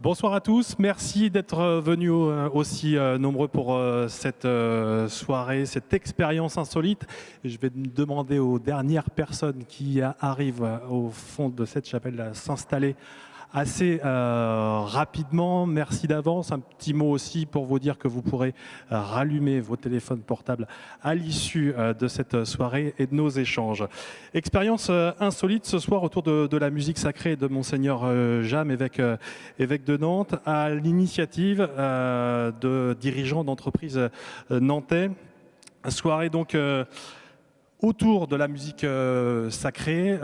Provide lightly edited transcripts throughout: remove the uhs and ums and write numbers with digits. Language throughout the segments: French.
Bonsoir à tous, merci d'être venus aussi nombreux pour cette soirée, cette expérience insolite. Je vais demander aux dernières personnes qui arrivent au fond de cette chapelle à s'installer assez rapidement. Merci d'avance. Un petit mot aussi pour vous dire que vous pourrez rallumer vos téléphones portables à l'issue de cette soirée et de nos échanges. Expérience insolite ce soir autour de la musique sacrée de Monseigneur Jam, évêque de Nantes, à l'initiative de dirigeants d'entreprises nantais. Soirée donc autour de la musique sacrée,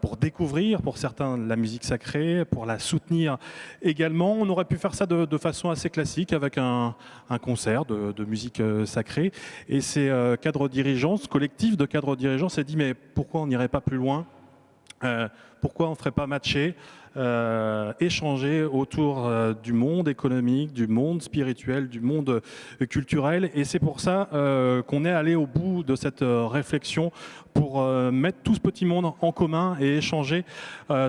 pour découvrir pour certains la musique sacrée, pour la soutenir également. On aurait pu faire ça de façon assez classique avec un concert de musique sacrée. Et ces cadres dirigeants, ce collectif de cadres dirigeants s'est dit mais pourquoi on n'irait pas plus loin ? Pourquoi on ne ferait pas matcher, échanger autour du monde économique, du monde spirituel, du monde culturel. Et c'est pour ça qu'on est allé au bout de cette réflexion pour mettre tout ce petit monde en commun et échanger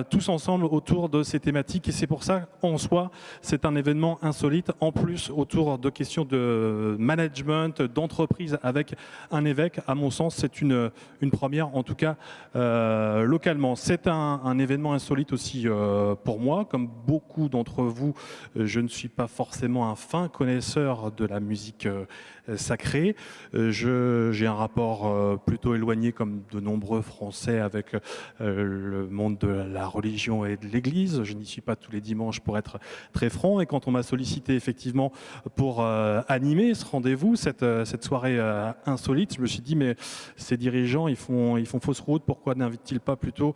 tous ensemble autour de ces thématiques. Et c'est pour ça, en soi, c'est un événement insolite, en plus autour de questions de management, d'entreprise avec un évêque. À mon sens, c'est une première, en tout cas localement. C'est un événement insolite aussi pour moi. Comme beaucoup d'entre vous, je ne suis pas forcément un fin connaisseur de la musique sacrée. J'ai un rapport plutôt éloigné, comme de nombreux Français, avec le monde de la religion et de l'Église. Je n'y suis pas tous les dimanches pour être très franc. Et quand on m'a sollicité effectivement pour animer ce rendez-vous, cette soirée insolite, je me suis dit mais ces dirigeants, ils font fausse route. Pourquoi n'invitent-ils pas plutôt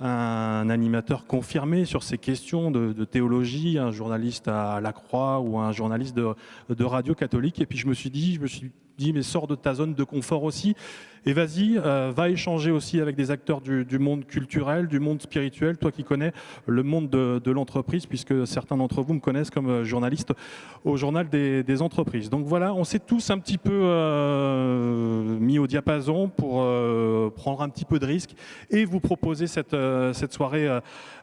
un animateur confirmé sur ces questions de théologie, un journaliste à la Croix ou un journaliste de radio catholique? Et puis je me suis dit mais sors de ta zone de confort aussi et vas-y, va échanger aussi avec des acteurs du monde culturel, du monde spirituel, toi qui connais le monde de l'entreprise, puisque certains d'entre vous me connaissent comme journaliste au journal des entreprises. Donc voilà, on s'est tous un petit peu mis au diapason pour prendre un petit peu de risque et vous proposer cette soirée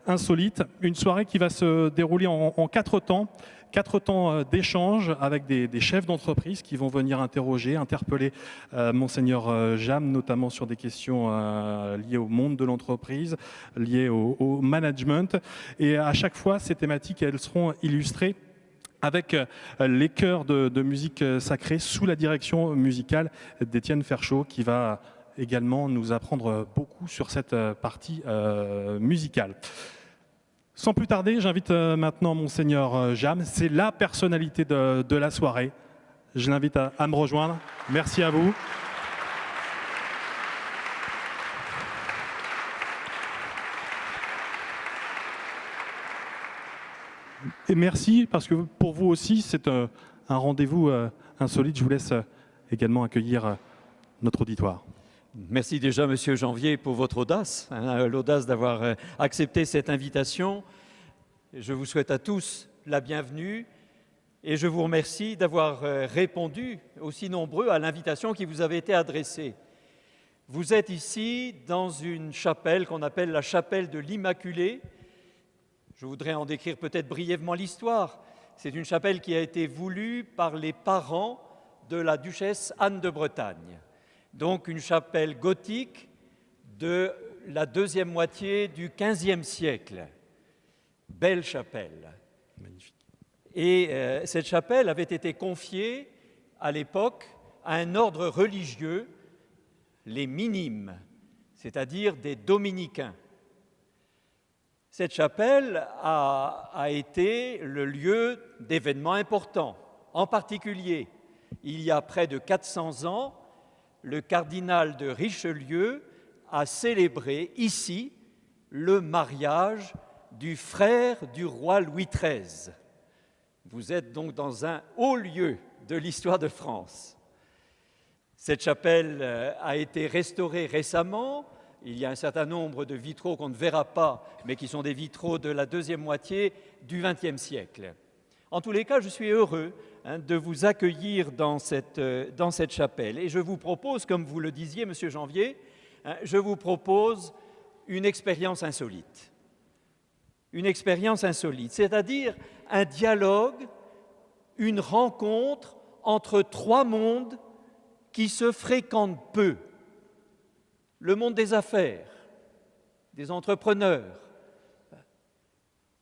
insolite, une soirée qui va se dérouler en 4 temps. 4 temps d'échange avec des chefs d'entreprise qui vont venir interpeller Monseigneur Jam, notamment sur des questions liées au monde de l'entreprise, liées au management. Et à chaque fois, ces thématiques, elles seront illustrées avec les chœurs de musique sacrée sous la direction musicale d'Étienne Ferchaud, qui va également nous apprendre beaucoup sur cette partie musicale. Sans plus tarder, j'invite maintenant Monseigneur Jam. C'est la personnalité de la soirée. Je l'invite à me rejoindre. Merci à vous. Et merci, parce que pour vous aussi, c'est un rendez-vous insolite. Je vous laisse également accueillir notre auditoire. Merci déjà, Monsieur Janvier, pour votre audace, l'audace d'avoir accepté cette invitation. Je vous souhaite à tous la bienvenue et je vous remercie d'avoir répondu aussi nombreux à l'invitation qui vous avait été adressée. Vous êtes ici dans une chapelle qu'on appelle la chapelle de l'Immaculée. Je voudrais en décrire peut-être brièvement l'histoire. C'est une chapelle qui a été voulue par les parents de la duchesse Anne de Bretagne. Donc une chapelle gothique de la deuxième moitié du XVe siècle. Belle chapelle. Magnifique. Et cette chapelle avait été confiée à l'époque à un ordre religieux, les minimes, c'est-à-dire des dominicains. Cette chapelle a été le lieu d'événements importants. En particulier, il y a près de 400 ans, le cardinal de Richelieu a célébré ici le mariage du frère du roi Louis XIII. Vous êtes donc dans un haut lieu de l'histoire de France. Cette chapelle a été restaurée récemment. Il y a un certain nombre de vitraux qu'on ne verra pas, mais qui sont des vitraux de la deuxième moitié du XXe siècle. En tous les cas, je suis heureux de vous accueillir dans cette chapelle. Et je vous propose, comme vous le disiez, Monsieur Janvier, je vous propose une expérience insolite. une expérience insolite, c'est-à-dire un dialogue, une rencontre entre trois mondes qui se fréquentent peu. Le monde des affaires, des entrepreneurs.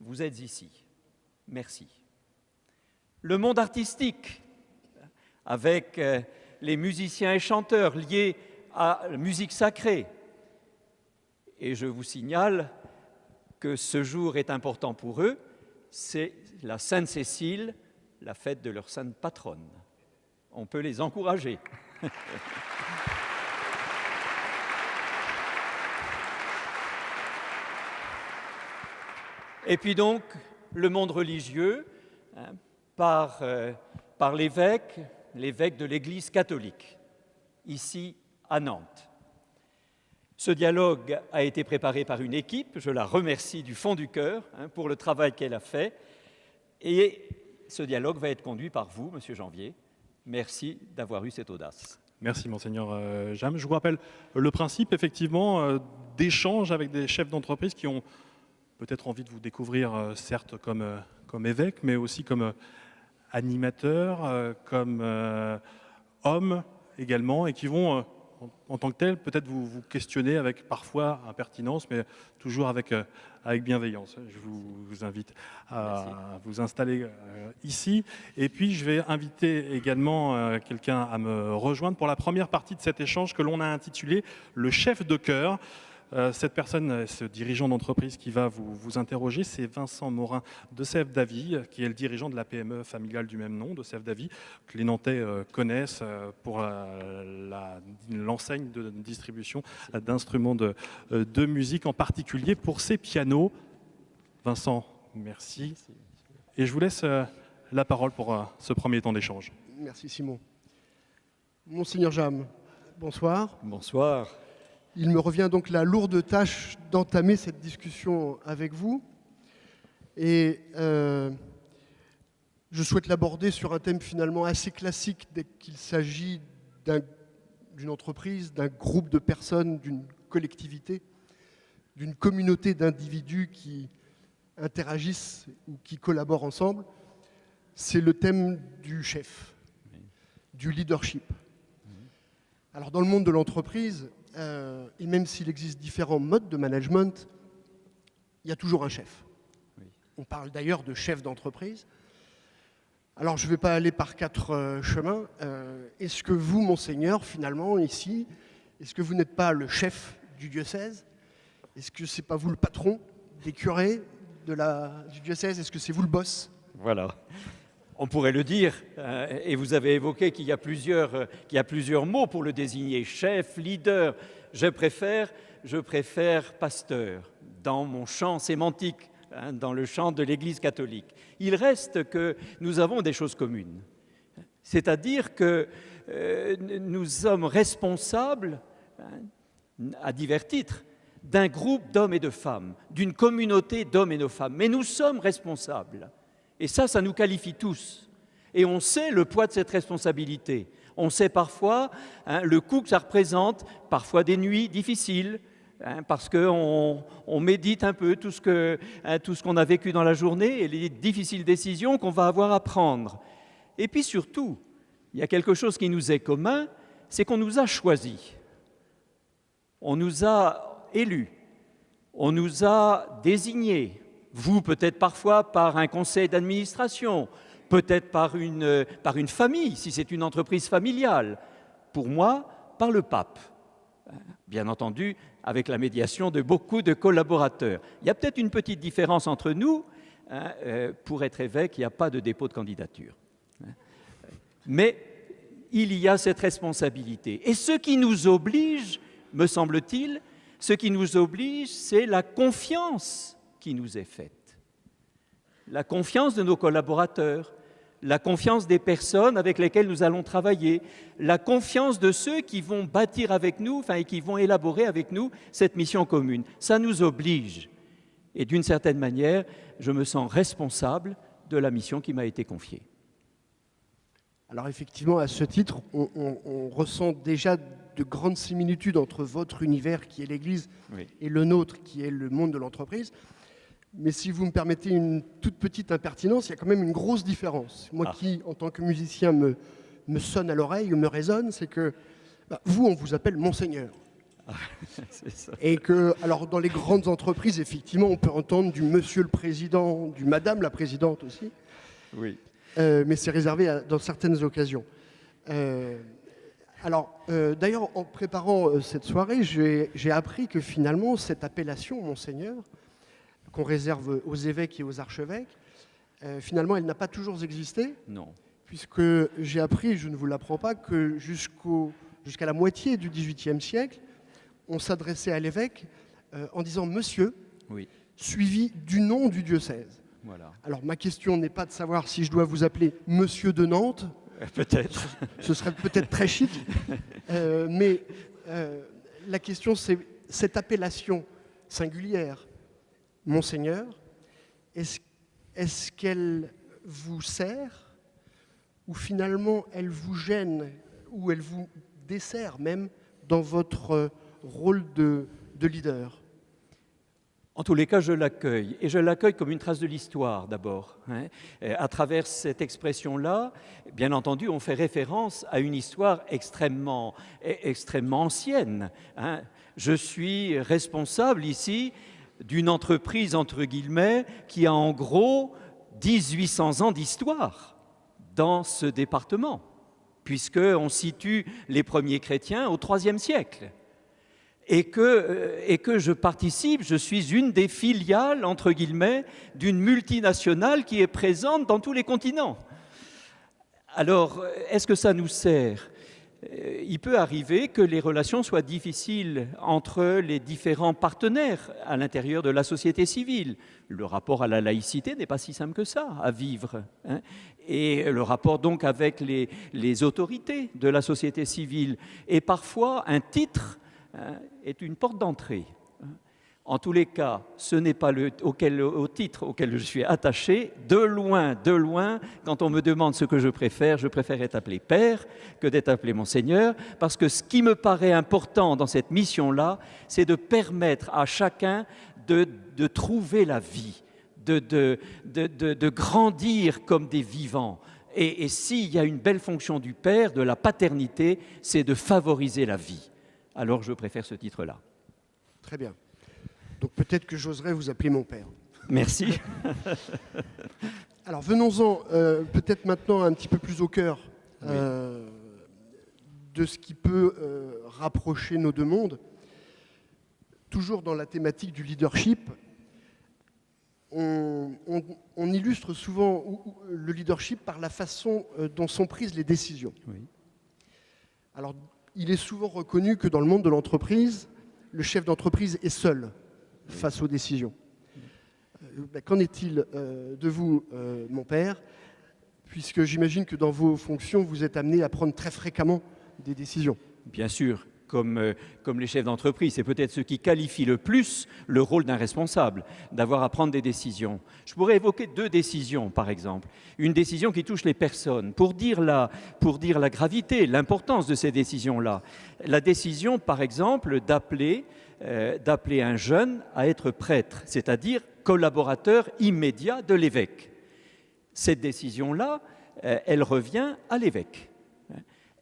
Vous êtes ici. Merci. Le monde artistique, avec les musiciens et chanteurs liés à la musique sacrée. Et je vous signale que ce jour est important pour eux, c'est la Sainte Cécile, la fête de leur sainte patronne. On peut les encourager. Et puis donc, le monde religieux, par l'évêque de l'Église catholique, ici à Nantes. Ce dialogue a été préparé par une équipe, je la remercie du fond du cœur pour le travail qu'elle a fait, et ce dialogue va être conduit par vous, Monsieur Janvier. Merci d'avoir eu cette audace. Merci, Monseigneur Jam. Je vous rappelle le principe, effectivement, d'échange avec des chefs d'entreprise qui ont peut-être envie de vous découvrir, certes, comme évêque, mais aussi comme animateur, comme homme également, et qui vont, en tant que tel, peut-être vous questionner avec parfois impertinence, mais toujours avec bienveillance. Je vous invite à vous installer ici. Et puis, je vais inviter également quelqu'un à me rejoindre pour la première partie de cet échange que l'on a intitulé « Le chef de chœur ». Cette personne, ce dirigeant d'entreprise qui va vous interroger, c'est Vincent Morin de Sèvres-Davy, qui est le dirigeant de la PME familiale du même nom, de Sèvres-Davy, que les Nantais connaissent pour l'enseigne de distribution d'instruments de musique, en particulier pour ses pianos. Vincent, merci. Et je vous laisse la parole pour ce premier temps d'échange. Merci Simon. Monseigneur Jam, bonsoir. Bonsoir. Il me revient donc la lourde tâche d'entamer cette discussion avec vous. Et je souhaite l'aborder sur un thème finalement assez classique dès qu'il s'agit d'une entreprise, d'un groupe de personnes, d'une collectivité, d'une communauté d'individus qui interagissent ou qui collaborent ensemble. C'est le thème du chef, du leadership. Alors dans le monde de l'entreprise, et même s'il existe différents modes de management, il y a toujours un chef. Oui. On parle d'ailleurs de chef d'entreprise. Alors je ne vais pas aller par quatre chemins. Est-ce que vous, Monseigneur, finalement, ici, est-ce que vous n'êtes pas le chef du diocèse? Est-ce que ce n'est pas vous le patron des curés du diocèse? Est-ce que c'est vous le boss? Voilà. On pourrait le dire, et vous avez évoqué qu'il y a plusieurs mots pour le désigner, chef, leader. Je préfère pasteur, dans mon champ sémantique, dans le champ de l'Église catholique. Il reste que nous avons des choses communes, c'est-à-dire que nous sommes responsables, à divers titres, d'un groupe d'hommes et de femmes, d'une communauté d'hommes et de femmes, mais nous sommes responsables. Et ça nous qualifie tous. Et on sait le poids de cette responsabilité. On sait parfois le coût que ça représente, parfois des nuits difficiles, parce qu'on médite un peu tout ce qu'on a vécu dans la journée et les difficiles décisions qu'on va avoir à prendre. Et puis surtout, il y a quelque chose qui nous est commun, c'est qu'on nous a choisis. On nous a élus. On nous a désignés. Vous, peut-être parfois par un conseil d'administration, peut-être par une famille, si c'est une entreprise familiale. Pour moi, par le pape. Bien entendu, avec la médiation de beaucoup de collaborateurs. Il y a peut-être une petite différence entre nous. Pour être évêque, il n'y a pas de dépôt de candidature. Mais il y a cette responsabilité. Et ce qui nous oblige, me semble-t-il, c'est la confiance qui nous est faite. La confiance de nos collaborateurs, la confiance des personnes avec lesquelles nous allons travailler, la confiance de ceux qui vont bâtir avec nous, et qui vont élaborer avec nous cette mission commune. Ça nous oblige. Et d'une certaine manière, je me sens responsable de la mission qui m'a été confiée. Alors effectivement, à ce titre, on ressent déjà de grandes similitudes entre votre univers, qui est l'Église, oui, et le nôtre, qui est le monde de l'entreprise. Mais si vous me permettez une toute petite impertinence, il y a quand même une grosse différence. Moi qui, en tant que musicien, me sonne à l'oreille ou me résonne, c'est que vous, on vous appelle Monseigneur. C'est ça. Et que, alors dans les grandes entreprises, effectivement, on peut entendre du Monsieur le Président, du Madame la Présidente aussi. Oui. Mais c'est réservé dans certaines occasions. D'ailleurs, en préparant cette soirée, j'ai appris que finalement, cette appellation, Monseigneur, qu'on réserve aux évêques et aux archevêques, finalement, elle n'a pas toujours existé. Non. Puisque j'ai appris, je ne vous l'apprends pas, que jusqu'à la moitié du XVIIIe siècle, on s'adressait à l'évêque en disant « Monsieur Oui. », suivi du nom du diocèse. Voilà. Alors, ma question n'est pas de savoir si je dois vous appeler Monsieur de Nantes. Peut-être. Ce serait peut-être très chic. Mais la question, c'est cette appellation singulière, Monseigneur, est-ce qu'elle vous sert ou finalement elle vous gêne ou elle vous dessert même dans votre rôle de leader? En tous les cas, je l'accueille. Et je l'accueille comme une trace de l'histoire, d'abord. À travers cette expression-là, bien entendu, on fait référence à une histoire extrêmement ancienne. Je suis responsable ici d'une entreprise, entre guillemets, qui a en gros 1800 ans d'histoire dans ce département, puisqu'on situe les premiers chrétiens au IIIe siècle. Et que je participe, je suis une des filiales, entre guillemets, d'une multinationale qui est présente dans tous les continents. Alors, est-ce que ça nous sert ? Il peut arriver que les relations soient difficiles entre les différents partenaires à l'intérieur de la société civile. Le rapport à la laïcité n'est pas si simple que ça à vivre. Et le rapport donc avec les autorités de la société civile. Et parfois, un titre est une porte d'entrée. En tous les cas, ce n'est pas au titre auquel je suis attaché. De loin, quand on me demande ce que je préfère être appelé Père que d'être appelé Monseigneur, parce que ce qui me paraît important dans cette mission-là, c'est de permettre à chacun de trouver la vie, de grandir comme des vivants. Et s'il y a une belle fonction du Père, de la paternité, c'est de favoriser la vie. Alors je préfère ce titre-là. Très bien. Donc peut-être que j'oserais vous appeler mon père. Merci. Alors venons-en peut-être maintenant un petit peu plus au cœur de ce qui peut rapprocher nos deux mondes. Toujours dans la thématique du leadership, on illustre souvent le leadership par la façon dont sont prises les décisions. Oui. Alors, il est souvent reconnu que dans le monde de l'entreprise, le chef d'entreprise est seul face aux décisions. Qu'en est-il de vous, mon père, puisque j'imagine que dans vos fonctions, vous êtes amené à prendre très fréquemment des décisions? Bien sûr, comme les chefs d'entreprise, c'est peut-être ce qui qualifie le plus le rôle d'un responsable, d'avoir à prendre des décisions. Je pourrais évoquer 2 décisions, par exemple. Une décision qui touche les personnes, pour dire la gravité, l'importance de ces décisions-là. La décision, par exemple, d'appeler un jeune à être prêtre, c'est-à-dire collaborateur immédiat de l'évêque. Cette décision-là, elle revient à l'évêque.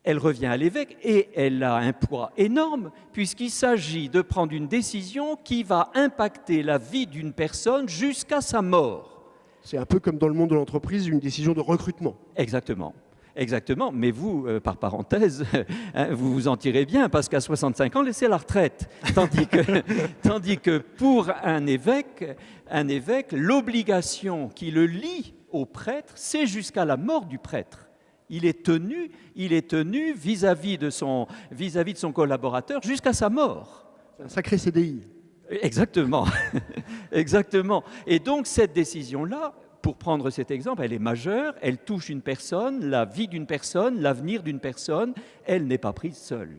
Elle revient à l'évêque et elle a un poids énorme puisqu'il s'agit de prendre une décision qui va impacter la vie d'une personne jusqu'à sa mort. C'est un peu comme dans le monde de l'entreprise, une décision de recrutement. Exactement. Exactement, mais vous, par parenthèse, vous vous en tirez bien parce qu'à 65 ans, c'est la retraite. Tandis que pour un évêque, l'obligation qui le lie au prêtre, c'est jusqu'à la mort du prêtre. Il est tenu vis-à-vis de son collaborateur jusqu'à sa mort. C'est un sacré CDI. Exactement. Exactement. Et donc cette décision-là, pour prendre cet exemple, elle est majeure, elle touche une personne, la vie d'une personne, l'avenir d'une personne, elle n'est pas prise seule.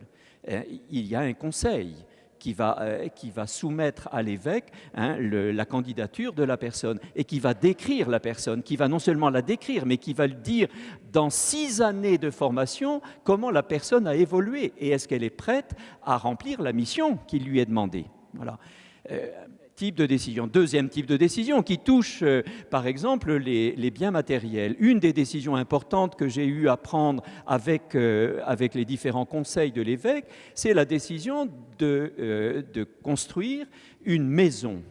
Il y a un conseil qui va soumettre à l'évêque la candidature de la personne et qui va décrire la personne, qui va non seulement la décrire, mais qui va lui dire dans 6 années de formation comment la personne a évolué et est-ce qu'elle est prête à remplir la mission qui lui est demandée. Voilà. type de décision. Deuxième type de décision qui touche, par exemple, les biens matériels. Une des décisions importantes que j'ai eu à prendre avec les différents conseils de l'évêque, c'est la décision de construire une maison,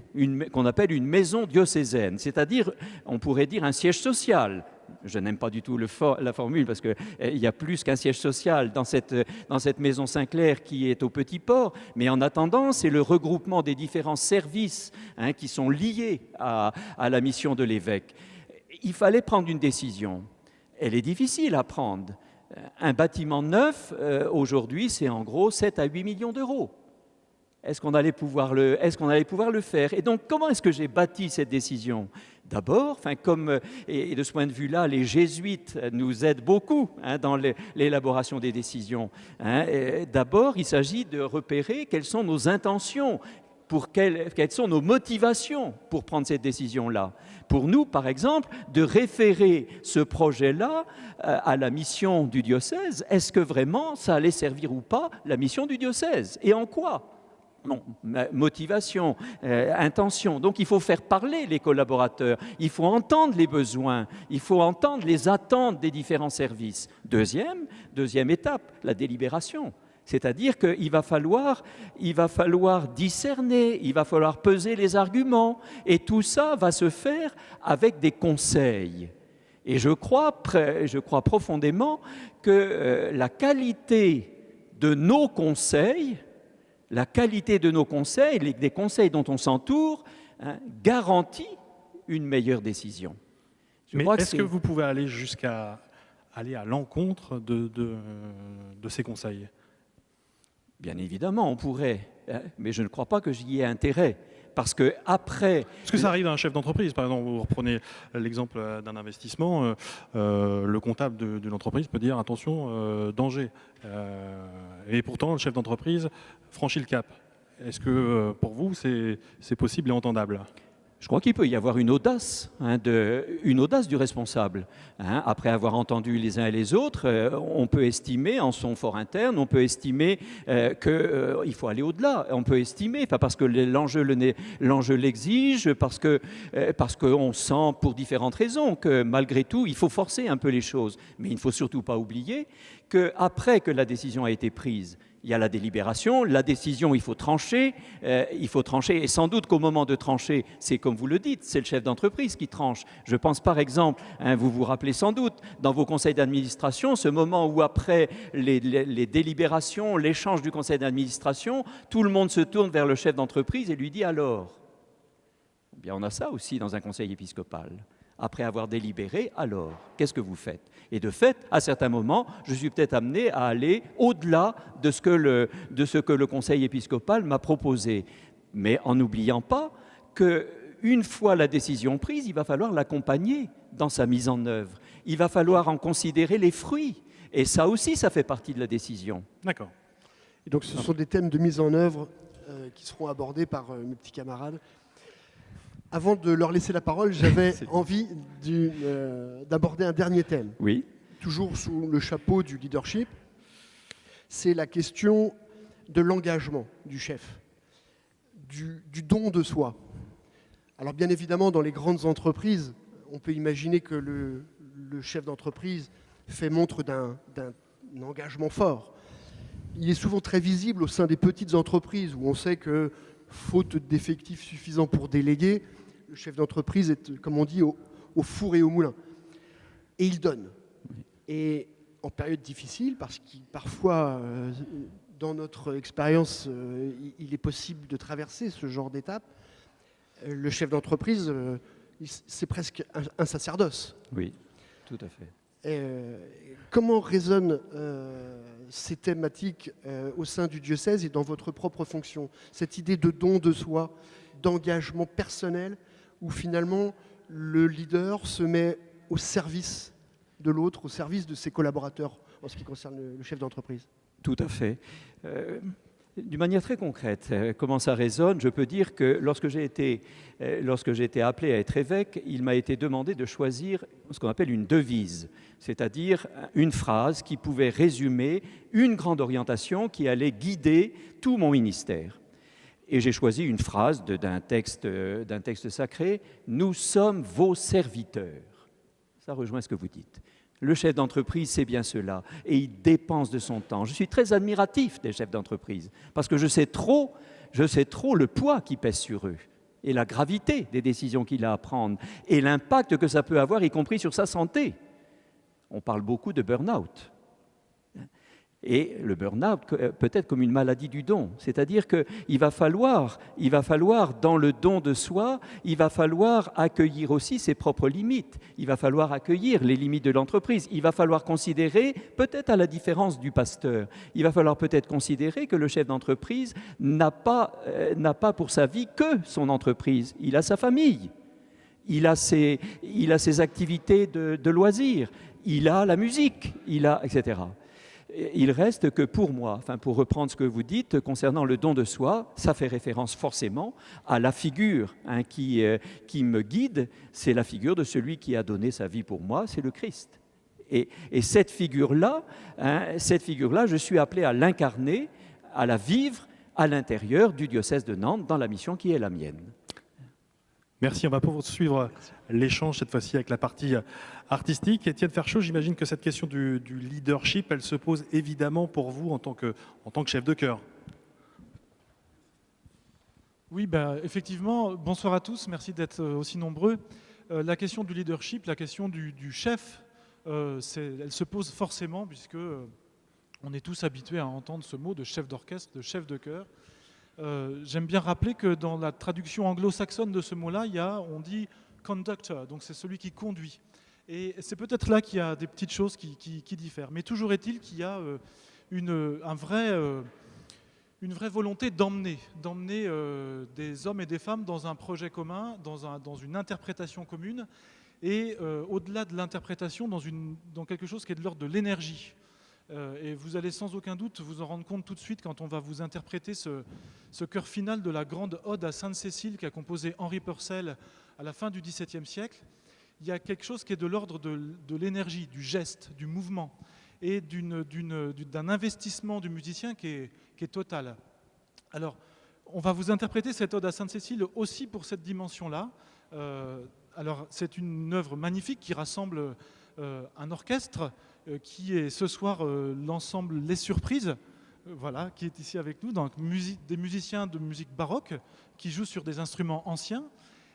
qu'on appelle une maison diocésaine, c'est-à-dire, on pourrait dire, un siège social. Je n'aime pas du tout la formule parce qu'il y a plus qu'un siège social dans cette maison Saint-Clair qui est au Petit Port, mais en attendant, c'est le regroupement des différents services qui sont liés à la mission de l'évêque. Il fallait prendre une décision. Elle est difficile à prendre. Un bâtiment neuf, aujourd'hui, c'est en gros 7 à 8 millions d'euros. Est-ce qu'on allait pouvoir le faire? Et donc, comment est-ce que j'ai bâti cette décision? D'abord, et de ce point de vue-là, les jésuites nous aident beaucoup dans l'élaboration des décisions. D'abord, il s'agit de repérer quelles sont nos intentions, quelles sont nos motivations pour prendre cette décision-là. Pour nous, par exemple, de référer ce projet-là à la mission du diocèse. Est-ce que vraiment ça allait servir ou pas la mission du diocèse? Et en quoi? Non, motivation, intention. Donc il faut faire parler les collaborateurs, il faut entendre les besoins, il faut entendre les attentes des différents services. Deuxième étape, la délibération. C'est-à-dire qu'il va falloir discerner, il va falloir peser les arguments, et tout ça va se faire avec des conseils. Et je crois profondément que la qualité de nos conseils, des conseils dont on s'entoure, garantit une meilleure décision. Mais est-ce que vous pouvez aller jusqu'à aller à l'encontre de ces conseils? Bien évidemment, on pourrait, mais je ne crois pas que j'y ai intérêt. Parce que après... Est-ce que ça arrive à un chef d'entreprise? Par exemple, vous reprenez l'exemple d'un investissement, le comptable de l'entreprise peut dire attention, danger. Et pourtant, le chef d'entreprise franchit le cap. Est-ce que pour vous, c'est possible et entendable? Je crois qu'il peut y avoir une audace du responsable. Après avoir entendu les uns et les autres, on peut estimer en son fort interne, on peut estimer qu'il faut aller au-delà. On peut estimer, parce que l'enjeu l'exige, parce qu'on sent pour différentes raisons que malgré tout, il faut forcer un peu les choses. Mais il ne faut surtout pas oublier qu'après que la décision a été prise, il y a la délibération, la décision, il faut trancher, et sans doute qu'au moment de trancher, c'est comme vous le dites, c'est le chef d'entreprise qui tranche. Je pense par exemple, vous vous rappelez sans doute, dans vos conseils d'administration, ce moment où après les délibérations, l'échange du conseil d'administration, tout le monde se tourne vers le chef d'entreprise et lui dit alors. Eh bien, on a ça aussi dans un conseil épiscopal. Après avoir délibéré, alors, qu'est-ce que vous faites? Et de fait, à certains moments, je suis peut-être amené à aller au-delà de ce que le Conseil épiscopal m'a proposé. Mais en n'oubliant pas qu'une fois la décision prise, il va falloir l'accompagner dans sa mise en œuvre. Il va falloir en considérer les fruits. Et ça aussi, ça fait partie de la décision. D'accord. Et donc, ce sont des thèmes de mise en œuvre qui seront abordés par mes petits camarades. Avant de leur laisser la parole, j'avais envie d'aborder un dernier thème. Oui. Toujours sous le chapeau du leadership. C'est la question de l'engagement du chef, du don de soi. Alors bien évidemment, dans les grandes entreprises, on peut imaginer que le chef d'entreprise fait montre d'un engagement fort. Il est souvent très visible au sein des petites entreprises où on sait que, faute d'effectifs suffisants pour déléguer, le chef d'entreprise est, comme on dit, au four et au moulin. Et il donne. Et en période difficile, parce que parfois, dans notre expérience, il est possible de traverser ce genre d'étape, le chef d'entreprise, c'est presque un sacerdoce. Oui, tout à fait. Comment résonnent ces thématiques au sein du diocèse et dans votre propre fonction? Cette idée de don de soi, d'engagement personnel, où finalement le leader se met au service de l'autre, au service de ses collaborateurs, en ce qui concerne le chef d'entreprise. Tout à fait. D'une manière très concrète, comment ça résonne? Je peux dire que lorsque j'ai été appelé à être évêque, il m'a été demandé de choisir ce qu'on appelle une devise, c'est-à-dire une phrase qui pouvait résumer une grande orientation qui allait guider tout mon ministère. Et j'ai choisi une phrase d'un texte sacré, « Nous sommes vos serviteurs ». Ça rejoint ce que vous dites. Le chef d'entreprise, c'est bien cela, et il dépense de son temps. Je suis très admiratif des chefs d'entreprise, parce que je sais trop le poids qui pèse sur eux, et la gravité des décisions qu'il a à prendre, et l'impact que ça peut avoir, y compris sur sa santé. On parle beaucoup de burn-out. Et le burn-out peut être comme une maladie du don, c'est-à-dire qu'il va falloir, dans le don de soi, il va falloir accueillir aussi ses propres limites, il va falloir accueillir les limites de l'entreprise, il va falloir considérer, peut-être à la différence du pasteur, il va falloir peut-être considérer que le chef d'entreprise n'a pas pour sa vie que son entreprise, il a sa famille, il a ses activités de loisirs, il a la musique, etc. Il reste que pour moi, pour reprendre ce que vous dites concernant le don de soi, ça fait référence forcément à la figure qui me guide, c'est la figure de celui qui a donné sa vie pour moi, c'est le Christ. Et cette figure-là, je suis appelé à l'incarner, à la vivre à l'intérieur du diocèse de Nantes, dans la mission qui est la mienne. Merci, on va poursuivre l'échange cette fois-ci avec la partie artistique. Étienne Ferchaud, j'imagine que cette question du leadership, elle se pose évidemment pour vous en tant que chef de chœur. Oui, effectivement, bonsoir à tous, merci d'être aussi nombreux. La question du leadership, la question du chef, elle se pose forcément puisque on est tous habitués à entendre ce mot de chef d'orchestre, de chef de chœur. J'aime bien rappeler que dans la traduction anglo-saxonne de ce mot-là, on dit conductor, donc c'est celui qui conduit. Et c'est peut-être là qu'il y a des petites choses qui diffèrent. Mais toujours est-il qu'il y a une vraie volonté d'emmener des hommes et des femmes dans un projet commun, dans une interprétation commune, et au-delà de l'interprétation, dans quelque chose qui est de l'ordre de l'énergie. Et vous allez sans aucun doute vous en rendre compte tout de suite quand on va vous interpréter ce chœur final de la grande ode à Sainte-Cécile qu'a composé Henri Purcell à la fin du XVIIe siècle. Il y a quelque chose qui est de l'ordre de l'énergie, du geste, du mouvement et d'un investissement du musicien qui est total. Alors, on va vous interpréter cette ode à Sainte-Cécile aussi pour cette dimension-là. Alors, c'est une œuvre magnifique qui rassemble un orchestre qui est ce soir l'ensemble Les Surprises, voilà, qui est ici avec nous, donc des musiciens de musique baroque qui jouent sur des instruments anciens.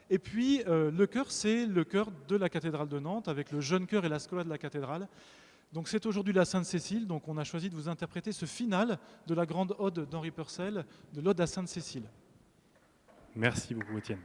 Et puis le chœur, c'est le chœur de la cathédrale de Nantes avec le jeune chœur et la scola de la cathédrale. Donc c'est aujourd'hui la Sainte-Cécile, donc on a choisi de vous interpréter ce final de la grande ode d'Henri Purcell, de l'ode à Sainte-Cécile. Merci beaucoup, Étienne.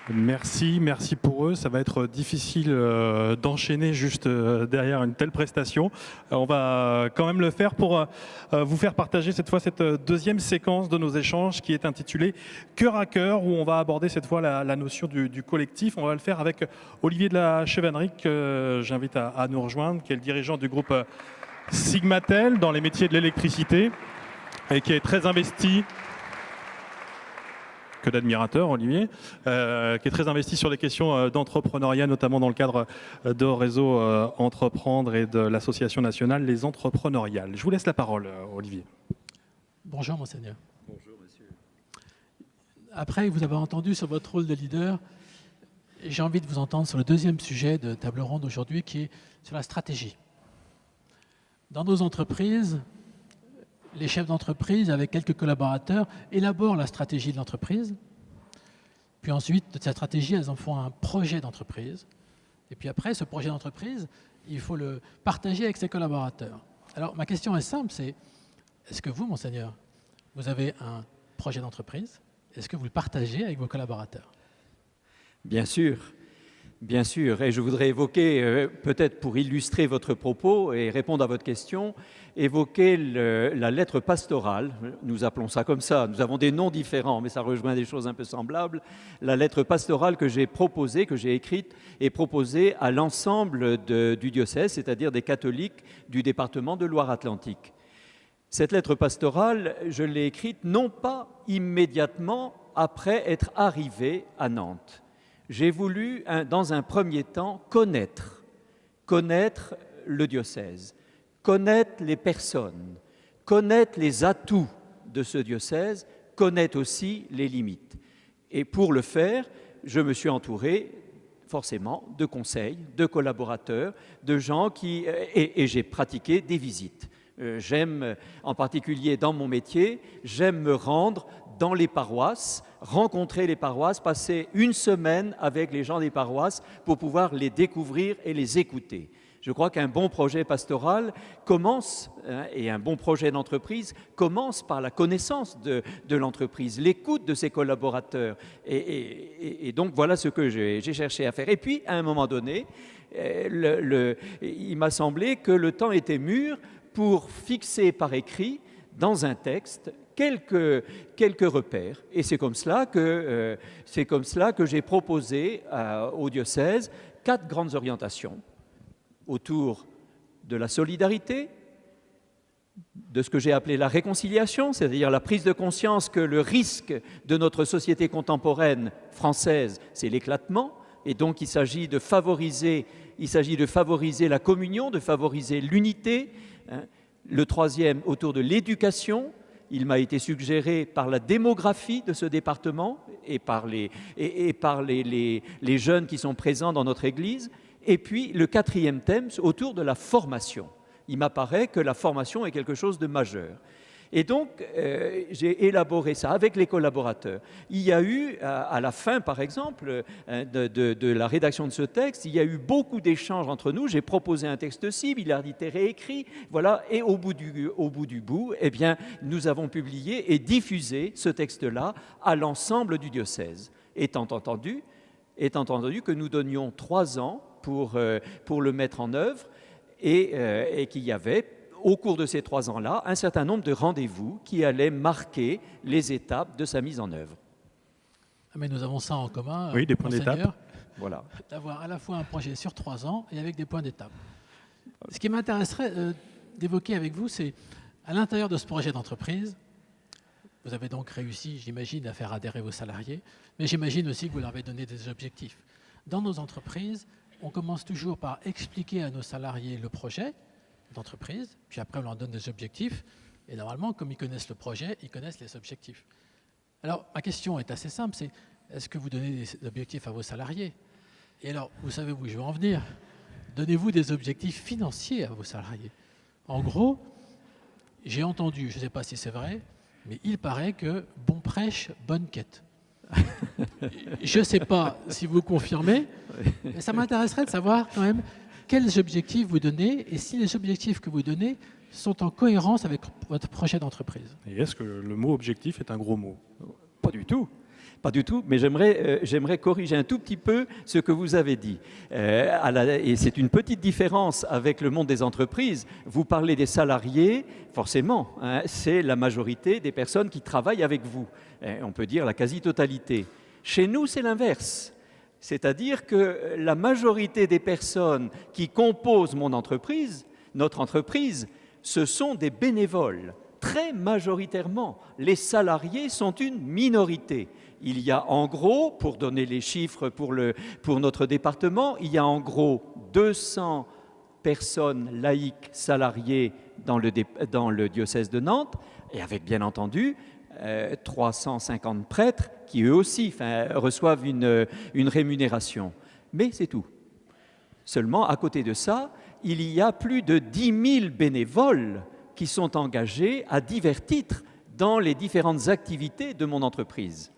Merci pour eux. Ça va être difficile d'enchaîner juste derrière une telle prestation. On va quand même le faire pour vous faire partager cette fois cette deuxième séquence de nos échanges qui est intitulée Cœur à cœur, où on va aborder cette fois la notion du collectif. On va le faire avec Olivier de la Chevannerie, que j'invite à nous rejoindre, qui est le dirigeant du groupe Sigmatel dans les métiers de l'électricité et qui est très investi. Que d'admirateur, Olivier, qui est très investi sur les questions d'entrepreneuriat, notamment dans le cadre de Réseau Entreprendre et de l'Association nationale Les Entrepreneuriales. Je vous laisse la parole, Olivier. Bonjour, monseigneur. Bonjour, monsieur. Après vous avez entendu sur votre rôle de leader, j'ai envie de vous entendre sur le deuxième sujet de table ronde aujourd'hui, qui est sur la stratégie. Dans nos entreprises, les chefs d'entreprise, avec quelques collaborateurs, élaborent la stratégie de l'entreprise. Puis ensuite, de cette stratégie, elles en font un projet d'entreprise. Et puis après, ce projet d'entreprise, il faut le partager avec ses collaborateurs. Alors, ma question est simple, c'est est-ce que vous, monseigneur, vous avez un projet d'entreprise? Est-ce que vous le partagez avec vos collaborateurs? Bien sûr. Bien sûr, et je voudrais évoquer, peut-être pour illustrer votre propos et répondre à votre question, évoquer la lettre pastorale, nous appelons ça comme ça, nous avons des noms différents, mais ça rejoint des choses un peu semblables, la lettre pastorale que j'ai proposée, que j'ai écrite et proposée à l'ensemble du diocèse, c'est-à-dire des catholiques du département de Loire-Atlantique. Cette lettre pastorale, je l'ai écrite non pas immédiatement après être arrivé à Nantes. J'ai voulu, dans un premier temps, connaître le diocèse, connaître les personnes, connaître les atouts de ce diocèse, connaître aussi les limites. Et pour le faire, je me suis entouré forcément de conseils, de collaborateurs, de gens et j'ai pratiqué des visites. J'aime, en particulier dans mon métier, j'aime me rendre dans les paroisses, rencontrer les paroisses, passer une semaine avec les gens des paroisses pour pouvoir les découvrir et les écouter. Je crois qu'un bon projet pastoral commence, et un bon projet d'entreprise commence par la connaissance de l'entreprise, l'écoute de ses collaborateurs. Et donc voilà ce que j'ai cherché à faire. Et puis, à un moment donné, il m'a semblé que le temps était mûr pour fixer par écrit, dans un texte, quelques repères. Et c'est comme cela que j'ai proposé au diocèse 4 grandes orientations autour de la solidarité, de ce que j'ai appelé la réconciliation, c'est-à-dire la prise de conscience que le risque de notre société contemporaine française, c'est l'éclatement, et donc il s'agit de favoriser la communion, de favoriser l'unité. Le troisième, autour de l'éducation. Il m'a été suggéré par la démographie de ce département et par les jeunes qui sont présents dans notre Église. Et puis le 4e thème, autour de la formation. Il m'apparaît que la formation est quelque chose de majeur. Et donc, j'ai élaboré ça avec les collaborateurs. Il y a eu, à la fin, par exemple, de la rédaction de ce texte, il y a eu beaucoup d'échanges entre nous. J'ai proposé un texte cible, il a été réécrit, voilà. Et au bout du bout, eh bien, nous avons publié et diffusé ce texte-là à l'ensemble du diocèse, étant entendu que nous donnions 3 ans pour le mettre en œuvre et qu'il y avait, au cours de ces 3 ans-là, un certain nombre de rendez-vous qui allaient marquer les étapes de sa mise en œuvre. Mais nous avons ça en commun, oui, des points d'étape. Voilà. D'avoir à la fois un projet sur 3 ans et avec des points d'étape. Ce qui m'intéresserait d'évoquer avec vous, c'est à l'intérieur de ce projet d'entreprise, vous avez donc réussi, j'imagine, à faire adhérer vos salariés, mais j'imagine aussi que vous leur avez donné des objectifs. Dans nos entreprises, on commence toujours par expliquer à nos salariés le projet d'entreprise, puis après on leur donne des objectifs, et normalement, comme ils connaissent le projet, ils connaissent les objectifs. Alors, ma question est assez simple, c'est est-ce que vous donnez des objectifs à vos salariés? Et alors, vous savez où je veux en venir? Donnez-vous des objectifs financiers à vos salariés. En gros, j'ai entendu, je ne sais pas si c'est vrai, mais il paraît que bon prêche, bonne quête. Je ne sais pas si vous confirmez, mais ça m'intéresserait de savoir quand même quels objectifs vous donnez et si les objectifs que vous donnez sont en cohérence avec votre projet d'entreprise. Et est-ce que le mot objectif est un gros mot? Pas du tout. Pas du tout, mais j'aimerais corriger un tout petit peu ce que vous avez dit. Et c'est une petite différence avec le monde des entreprises. Vous parlez des salariés, forcément, hein, c'est la majorité des personnes qui travaillent avec vous. On peut dire la quasi-totalité. Chez nous, c'est l'inverse. C'est-à-dire que la majorité des personnes qui composent mon entreprise, notre entreprise, ce sont des bénévoles. Très majoritairement, les salariés sont une minorité. Il y a en gros, pour donner les chiffres pour notre département, il y a en gros 200 personnes laïques salariées dans le diocèse de Nantes, et avec bien entendu 350 prêtres qui eux aussi reçoivent une rémunération. Mais c'est tout. Seulement, à côté de ça, il y a plus de 10 000 bénévoles qui sont engagés à divers titres dans les différentes activités de mon entreprise.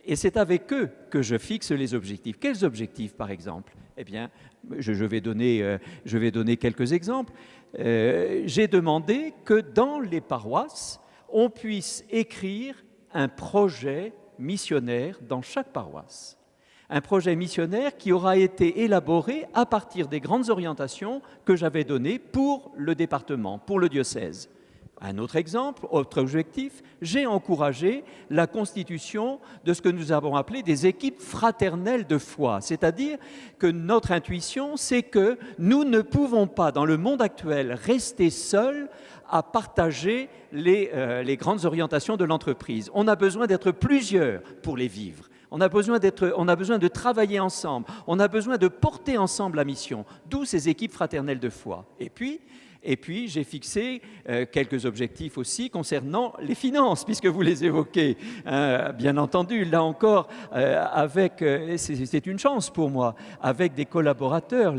Et c'est avec eux que je fixe les objectifs. Quels objectifs, par exemple? Eh bien, je vais donner quelques exemples. J'ai demandé que dans les paroisses, on puisse écrire un projet missionnaire dans chaque paroisse. Un projet missionnaire qui aura été élaboré à partir des grandes orientations que j'avais données pour le département, pour le diocèse. Un autre exemple, autre objectif, j'ai encouragé la constitution de ce que nous avons appelé des équipes fraternelles de foi. C'est-à-dire que notre intuition, c'est que nous ne pouvons pas, dans le monde actuel, rester seuls à partager les grandes orientations de l'entreprise. On a besoin d'être plusieurs pour les vivre. On a besoin de travailler ensemble. On a besoin de porter ensemble la mission. D'où ces équipes fraternelles de foi. Et puis, j'ai fixé quelques objectifs aussi concernant les finances, puisque vous les évoquez. Bien entendu, là encore, c'est une chance pour moi, avec des collaborateurs.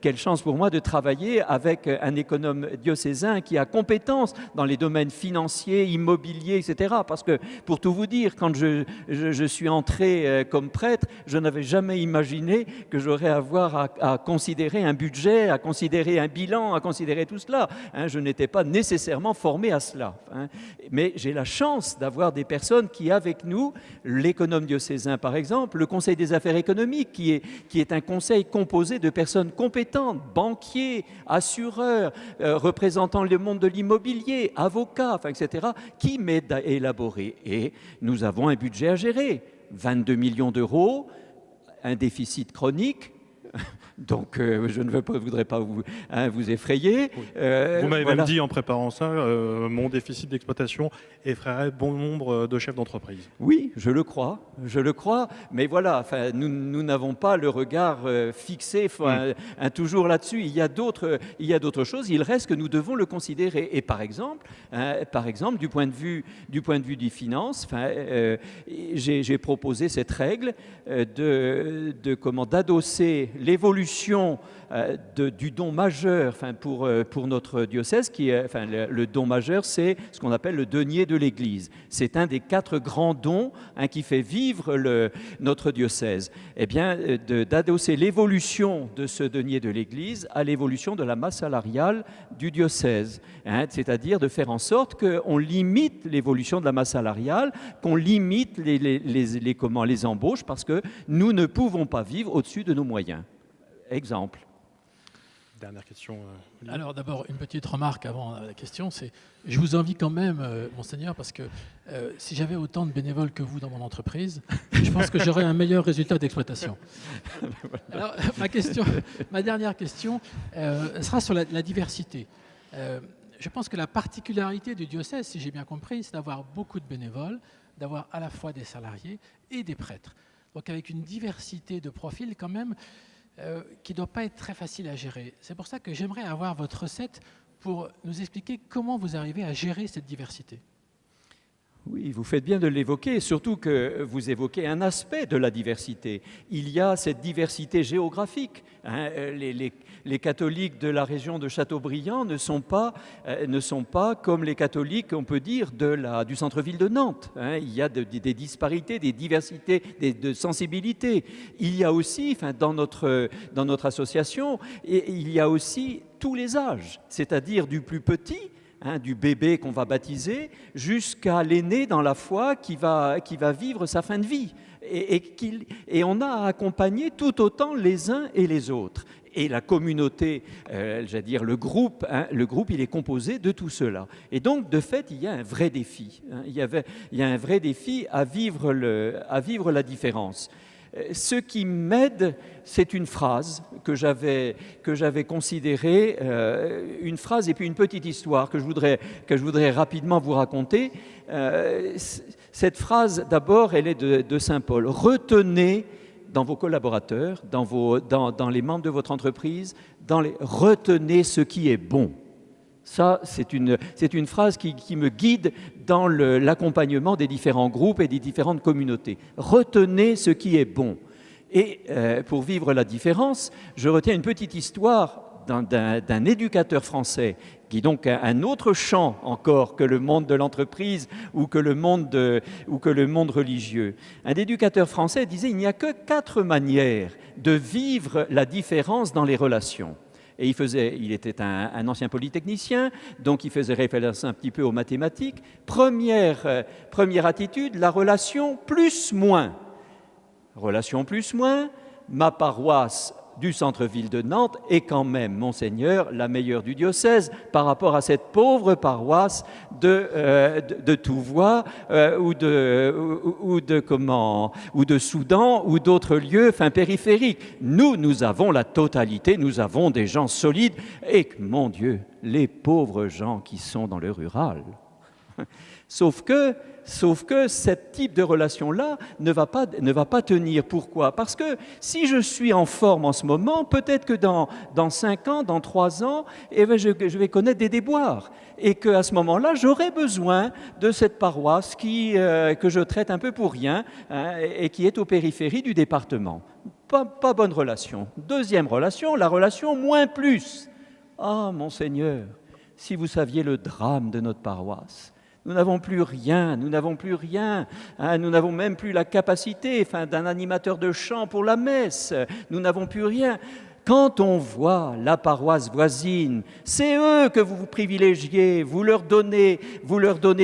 Quelle chance pour moi de travailler avec un économe diocésain qui a compétence dans les domaines financiers, immobiliers, etc. Parce que, pour tout vous dire, quand je suis entré comme prêtre, je n'avais jamais imaginé que j'aurais à avoir à considérer un budget, à considérer un bilan, à considérer tout cela. Je n'étais pas nécessairement formé à cela. Mais j'ai la chance d'avoir des personnes qui, avec nous, l'économe diocésain par exemple, le Conseil des affaires économiques, qui est un conseil composé de personnes compétentes, banquiers, assureurs, représentant le monde de l'immobilier, avocats, etc., qui m'aident à élaborer. Et nous avons un budget à gérer, 22 millions d'euros, un déficit chronique. Donc, je ne voudrais pas vous effrayer. Oui. Vous m'avez voilà. même dit en préparant ça, mon déficit d'exploitation effraierait bon nombre de chefs d'entreprise. Oui, je le crois. Mais voilà, nous n'avons pas le regard fixé toujours là-dessus. Il y a d'autres choses. Il reste que nous devons le considérer. Et par exemple, du point de vue des finances, j'ai proposé cette règle d'adosser l'évolution du don majeur pour notre diocèse, le don majeur, c'est ce qu'on appelle le denier de l'Église. C'est un des 4 grands dons qui fait vivre notre diocèse. Eh bien, d'adosser l'évolution de ce denier de l'Église à l'évolution de la masse salariale du diocèse. C'est-à-dire de faire en sorte qu'on limite l'évolution de la masse salariale, qu'on limite les embauches, parce que nous ne pouvons pas vivre au-dessus de nos moyens. Exemple. Dernière question. Alors d'abord, une petite remarque avant la question, c'est je vous envie quand même, Monseigneur, parce que si j'avais autant de bénévoles que vous dans mon entreprise, je pense que j'aurais un meilleur résultat d'exploitation. Alors ma dernière question sera sur la diversité. Je pense que la particularité du diocèse, si j'ai bien compris, c'est d'avoir beaucoup de bénévoles, d'avoir à la fois des salariés et des prêtres. Donc avec une diversité de profils quand même, qui ne doit pas être très facile à gérer. C'est pour ça que j'aimerais avoir votre recette pour nous expliquer comment vous arrivez à gérer cette diversité. Oui, vous faites bien de l'évoquer, surtout que vous évoquez un aspect de la diversité. Il y a cette diversité géographique. Les catholiques de la région de Châteaubriand ne sont pas comme les catholiques, on peut dire, du centre-ville de Nantes. Il y a des disparités, des diversités, de sensibilités. Il y a aussi, dans notre association, il y a aussi tous les âges, c'est-à-dire du plus petit du bébé qu'on va baptiser, jusqu'à l'aîné dans la foi qui va vivre sa fin de vie. Et on a à accompagner tout autant les uns et les autres. Et la communauté, j'allais dire le groupe, il est composé de tout cela. Et donc, de fait, il y a un vrai défi. Il y a un vrai défi à vivre la différence. Ce qui m'aide, c'est une phrase que j'avais considérée, une phrase et puis une petite histoire que je voudrais rapidement vous raconter. Cette phrase, d'abord, elle est de Saint Paul. Retenez dans vos collaborateurs, dans les membres de votre entreprise, retenez ce qui est bon. Ça, c'est une phrase qui me guide dans l'accompagnement des différents groupes et des différentes communautés. Retenez ce qui est bon. Et pour vivre la différence, je retiens une petite histoire d'un éducateur français qui donc a un autre champ encore que le monde de l'entreprise ou que le monde religieux. Un éducateur français disait « Il n'y a que 4 manières de vivre la différence dans les relations ». Et il était un ancien polytechnicien, donc il faisait référence un petit peu aux mathématiques. Première attitude, la relation plus-moins. Relation plus-moins, ma paroisse du centre-ville de Nantes est quand même, Monseigneur, la meilleure du diocèse par rapport à cette pauvre paroisse de Touvois ou de Soudan ou d'autres lieux périphériques. Nous avons la totalité, nous avons des gens solides et, mon Dieu, les pauvres gens qui sont dans le rural. Sauf que ce type de relation-là ne va pas tenir. Pourquoi? Parce que si je suis en forme en ce moment, peut-être que dans 5 ans, dans 3 ans, je vais connaître des déboires. Et qu'à ce moment-là, j'aurai besoin de cette paroisse que je traite un peu pour rien et qui est aux périphéries du département. Pas bonne relation. Deuxième relation, la relation moins plus. Ah, Monseigneur, si vous saviez le drame de notre paroisse. Nous n'avons plus rien, nous n'avons même plus la capacité d'un animateur de chant pour la messe, nous n'avons plus rien. Quand on voit la paroisse voisine, c'est eux que vous privilégiez, vous leur donnez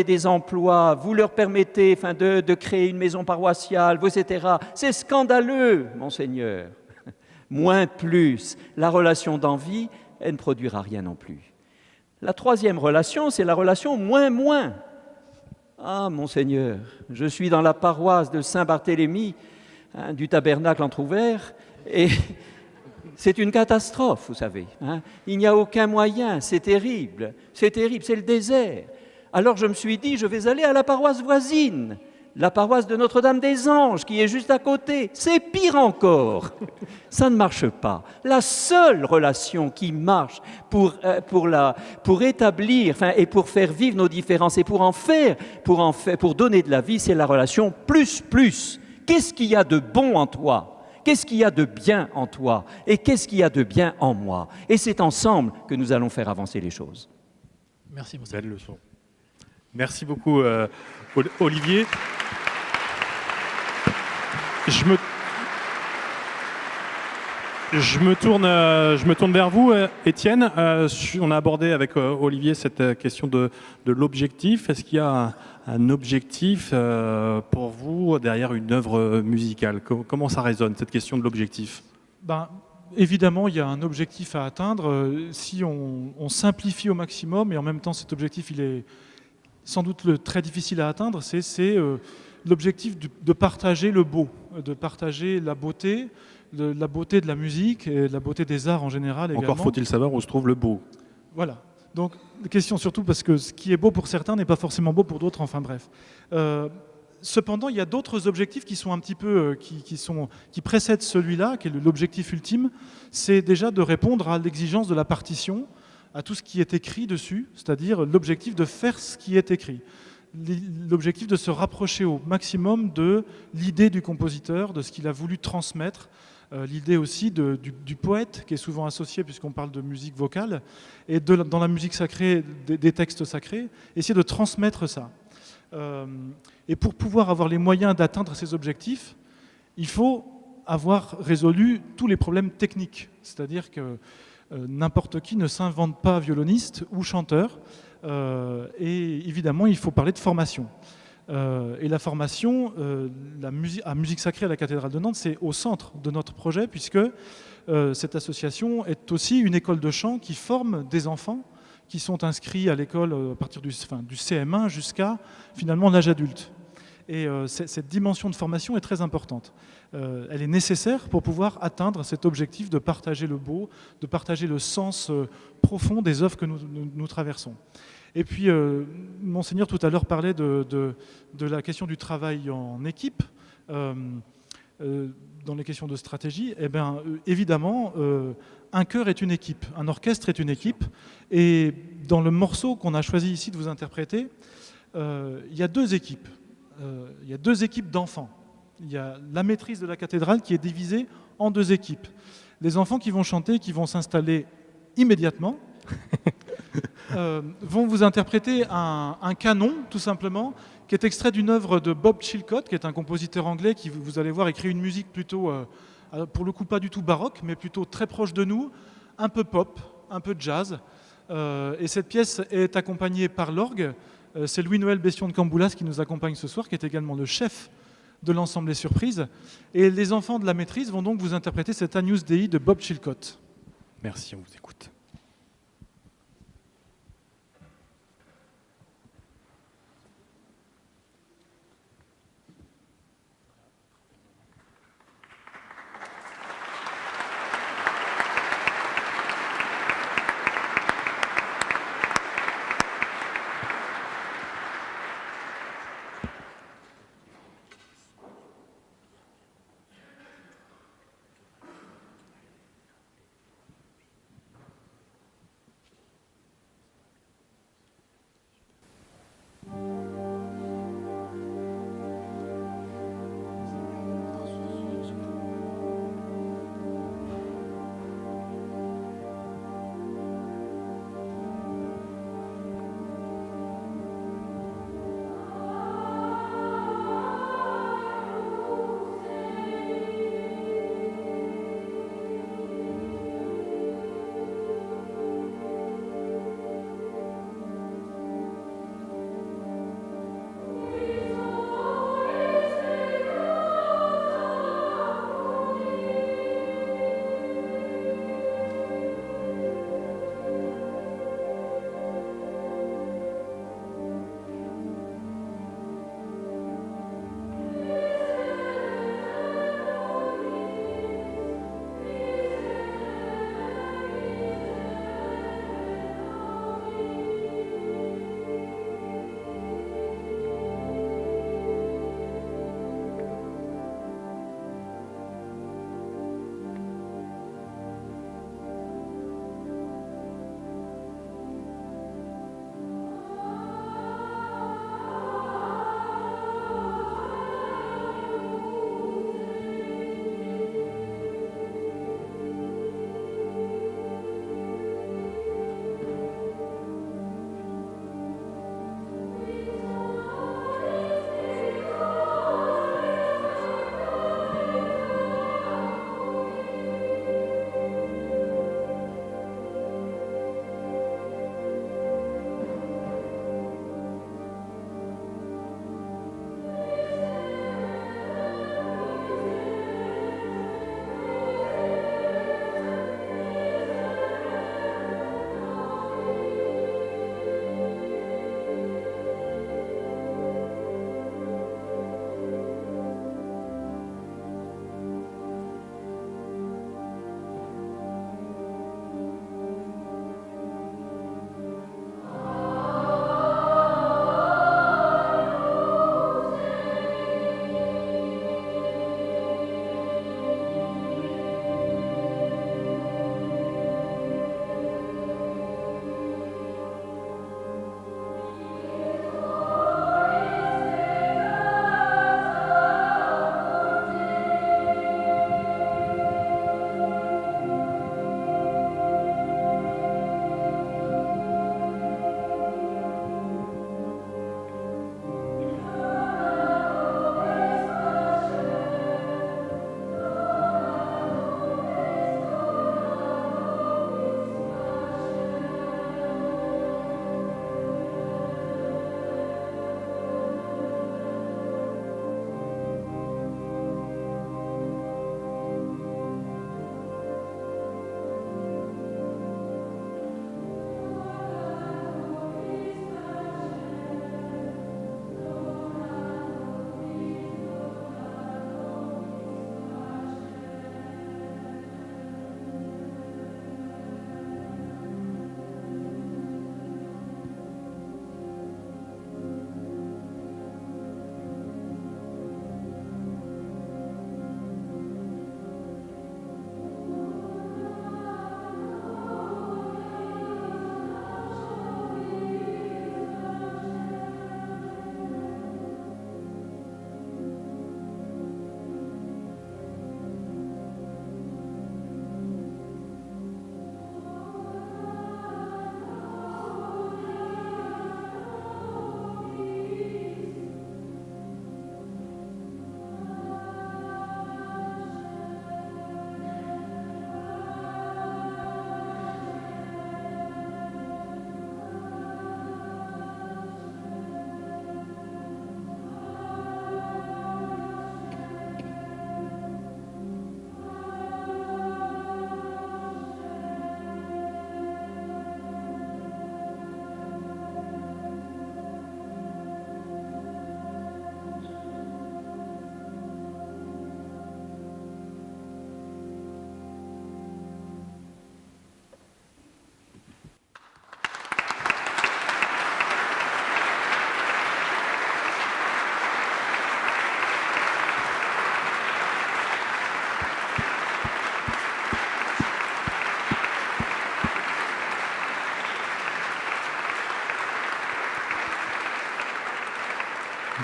des emplois, vous leur permettez de créer une maison paroissiale, etc. C'est scandaleux, Monseigneur. Moins plus, la relation d'envie, elle ne produira rien non plus. La troisième relation, c'est la relation moins. Ah, Monseigneur, je suis dans la paroisse de Saint-Barthélemy, du tabernacle entrouvert, et c'est une catastrophe, vous savez. Il n'y a aucun moyen, c'est terrible, c'est le désert. Alors je me suis dit, je vais aller à la paroisse voisine, la paroisse de Notre-Dame-des-Anges, qui est juste à côté. C'est pire encore. Ça ne marche pas. La seule relation qui marche pour établir et pour faire vivre nos différences et pour donner de la vie, c'est la relation plus. Qu'est-ce qu'il y a de bon en toi? Qu'est-ce qu'il y a de bien en toi? Et qu'est-ce qu'il y a de bien en moi? Et c'est ensemble que nous allons faire avancer les choses. Merci, Monseigneur. Belle leçon. Merci beaucoup, Olivier. Je me tourne vers vous, Étienne. On a abordé avec Olivier cette question de l'objectif. Est-ce qu'il y a un objectif pour vous derrière une œuvre musicale? Comment ça résonne, cette question de l'objectif? Évidemment, il y a un objectif à atteindre. Si on simplifie au maximum, et en même temps cet objectif il est sans doute très difficile à atteindre, c'est l'objectif de partager le beau, de partager la beauté de la musique et la beauté des arts en général également. Encore faut-il savoir où se trouve le beau. Voilà. Donc, question surtout parce que ce qui est beau pour certains n'est pas forcément beau pour d'autres, enfin bref. Cependant, il y a d'autres objectifs qui sont un petit peu, qui précèdent celui-là, qui est l'objectif ultime, c'est déjà de répondre à l'exigence de la partition, à tout ce qui est écrit dessus, c'est-à-dire l'objectif de faire ce qui est écrit. L'objectif de se rapprocher au maximum de l'idée du compositeur, de ce qu'il a voulu transmettre, l'idée aussi du poète, qui est souvent associé, puisqu'on parle de musique vocale, et dans la musique sacrée, des textes sacrés, essayer de transmettre ça. Et pour pouvoir avoir les moyens d'atteindre ces objectifs, il faut avoir résolu tous les problèmes techniques. C'est-à-dire que n'importe qui ne s'invente pas violoniste ou chanteur. Et évidemment, il faut parler de formation. Et la formation, à Musique Sacrée à la cathédrale de Nantes, c'est au centre de notre projet, puisque cette association est aussi une école de chant qui forme des enfants qui sont inscrits à l'école à partir du CM1 jusqu'à finalement l'âge adulte. Et cette dimension de formation est très importante. Elle est nécessaire pour pouvoir atteindre cet objectif de partager le beau, de partager le sens profond des œuvres que nous traversons. Et puis, Monseigneur tout à l'heure parlait de la question du travail en équipe, dans les questions de stratégie. Eh bien, évidemment, un chœur est une équipe, un orchestre est une équipe. Et dans le morceau qu'on a choisi ici de vous interpréter, il y a deux équipes. Il y a deux équipes d'enfants. Il y a la maîtrise de la cathédrale qui est divisée en deux équipes. Les enfants qui vont chanter, qui vont s'installer immédiatement, vont vous interpréter un canon, tout simplement, qui est extrait d'une œuvre de Bob Chilcott, qui est un compositeur anglais qui, vous allez voir, écrit une musique plutôt, pour le coup, pas du tout baroque, mais plutôt très proche de nous, un peu pop, un peu jazz. Et cette pièce est accompagnée par l'orgue. C'est Louis-Noël Bestion de Camboulas qui nous accompagne ce soir, qui est également le chef de l'ensemble Les Surprises. Et les enfants de la maîtrise vont donc vous interpréter cet Agnus Dei de Bob Chilcott. Merci, on vous écoute.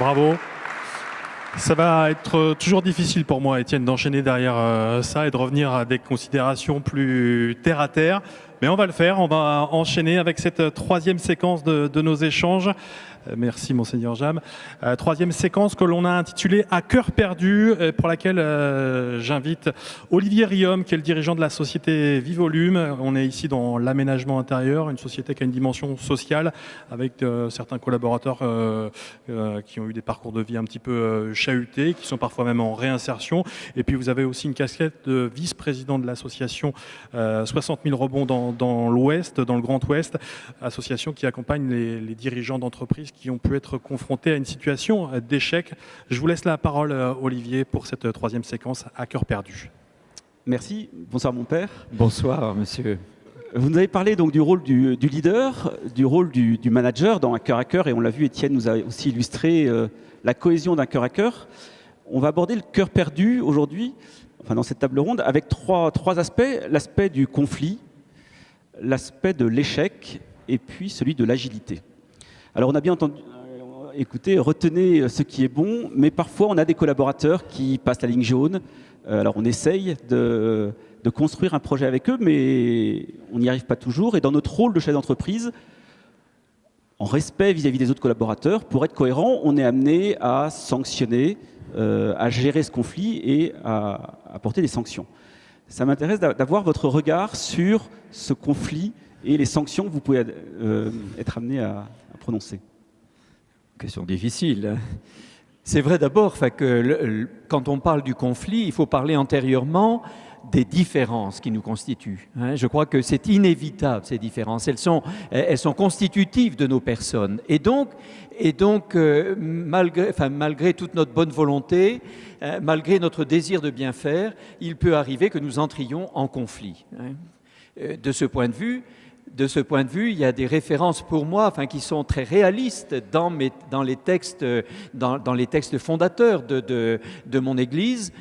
Bravo. Ça va être toujours difficile pour moi, Étienne, d'enchaîner derrière ça et de revenir à des considérations plus terre à terre. Mais on va le faire, on va enchaîner avec cette troisième séquence de nos échanges. Merci Monseigneur Jam. Troisième séquence que l'on a intitulée « À cœur perdu », pour laquelle j'invite Olivier Riom, qui est le dirigeant de la société Vivolume. On est ici dans l'aménagement intérieur, une société qui a une dimension sociale, avec certains collaborateurs qui ont eu des parcours de vie un petit peu chahutés, qui sont parfois même en réinsertion. Et puis vous avez aussi une casquette de vice-président de l'association 60 000 rebonds dans l'Ouest, dans le Grand Ouest, association qui accompagne les dirigeants d'entreprises qui ont pu être confrontés à une situation d'échec. Je vous laisse la parole, Olivier, pour cette troisième séquence à cœur perdu. Merci. Bonsoir mon père. Bonsoir, monsieur. Vous nous avez parlé donc du rôle du leader, du rôle du manager dans un cœur à cœur, et on l'a vu, Étienne nous a aussi illustré la cohésion d'un cœur à cœur. On va aborder le cœur perdu aujourd'hui, enfin dans cette table ronde, avec trois aspects. L'aspect du conflit, l'aspect de l'échec, et puis celui de l'agilité. Alors on a bien entendu, écoutez, retenez ce qui est bon, mais parfois on a des collaborateurs qui passent la ligne jaune. Alors on essaye de construire un projet avec eux, mais on n'y arrive pas toujours. Et dans notre rôle de chef d'entreprise, en respect vis-à-vis des autres collaborateurs, pour être cohérent, on est amené à sanctionner, à gérer ce conflit et à apporter des sanctions. Ça m'intéresse d'avoir votre regard sur ce conflit et les sanctions que vous pouvez être amené à prononcer. Question difficile. C'est vrai d'abord que quand on parle du conflit, il faut parler antérieurement des différences qui nous constituent. Je crois que c'est inévitable, ces différences. Elles sont constitutives de nos personnes. Et donc malgré toute notre bonne volonté, malgré notre désir de bien faire, il peut arriver que nous entrions en conflit. De ce point de vue, il y a des références pour moi qui sont très réalistes dans les textes fondateurs de mon Église.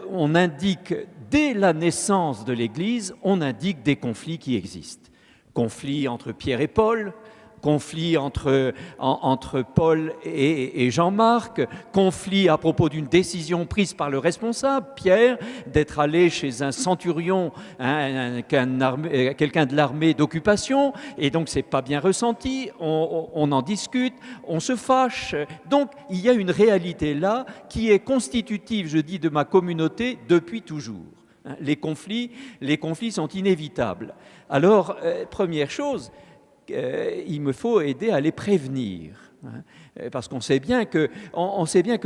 On indique, dès la naissance de l'Église, on indique des conflits qui existent. Conflits entre Pierre et Paul, conflit entre Paul et Jean-Marc, conflit à propos d'une décision prise par le responsable, Pierre, d'être allé chez un centurion, quelqu'un de l'armée d'occupation, et donc c'est pas bien ressenti, on en discute, on se fâche. Donc il y a une réalité là qui est constitutive, je dis, de ma communauté depuis toujours. Les conflits sont inévitables. Alors, première chose, il me faut aider à les prévenir. Parce qu'on sait bien que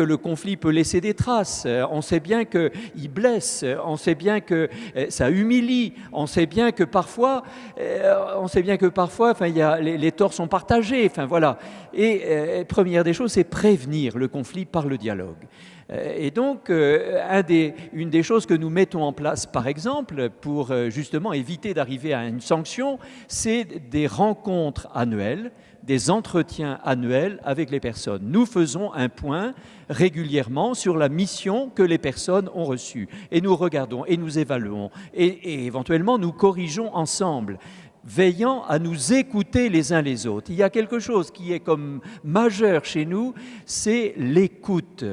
le conflit peut laisser des traces, on sait bien qu'il blesse, on sait bien que ça humilie, on sait bien que parfois, les torts sont partagés. Voilà. Et première des choses, c'est prévenir le conflit par le dialogue. Et donc, une des choses que nous mettons en place, par exemple, pour justement éviter d'arriver à une sanction, c'est des rencontres annuelles, des entretiens annuels avec les personnes. Nous faisons un point régulièrement sur la mission que les personnes ont reçue. Et nous regardons et nous évaluons. Et éventuellement, nous corrigeons ensemble, veillant à nous écouter les uns les autres. Il y a quelque chose qui est comme majeur chez nous, c'est l'écoute.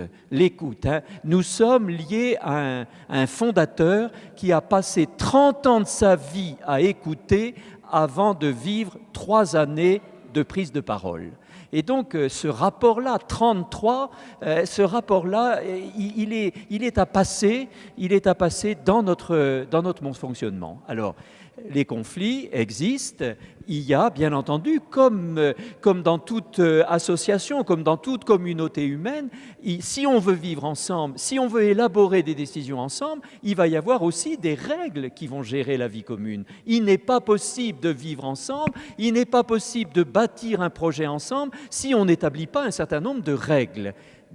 Nous sommes liés à un fondateur qui a passé 30 ans de sa vie à écouter avant de vivre 3 années de prise de parole. Et donc ce rapport-là, 33, il est à passer dans notre fonctionnement. Alors, les conflits existent, il y a bien entendu, comme dans toute association, comme dans toute communauté humaine, si on veut vivre ensemble, si on veut élaborer des décisions ensemble, il va y avoir aussi des règles qui vont gérer la vie commune. Il n'est pas possible de vivre ensemble, il n'est pas possible de bâtir un projet ensemble si on n'établit pas un certain nombre de règles.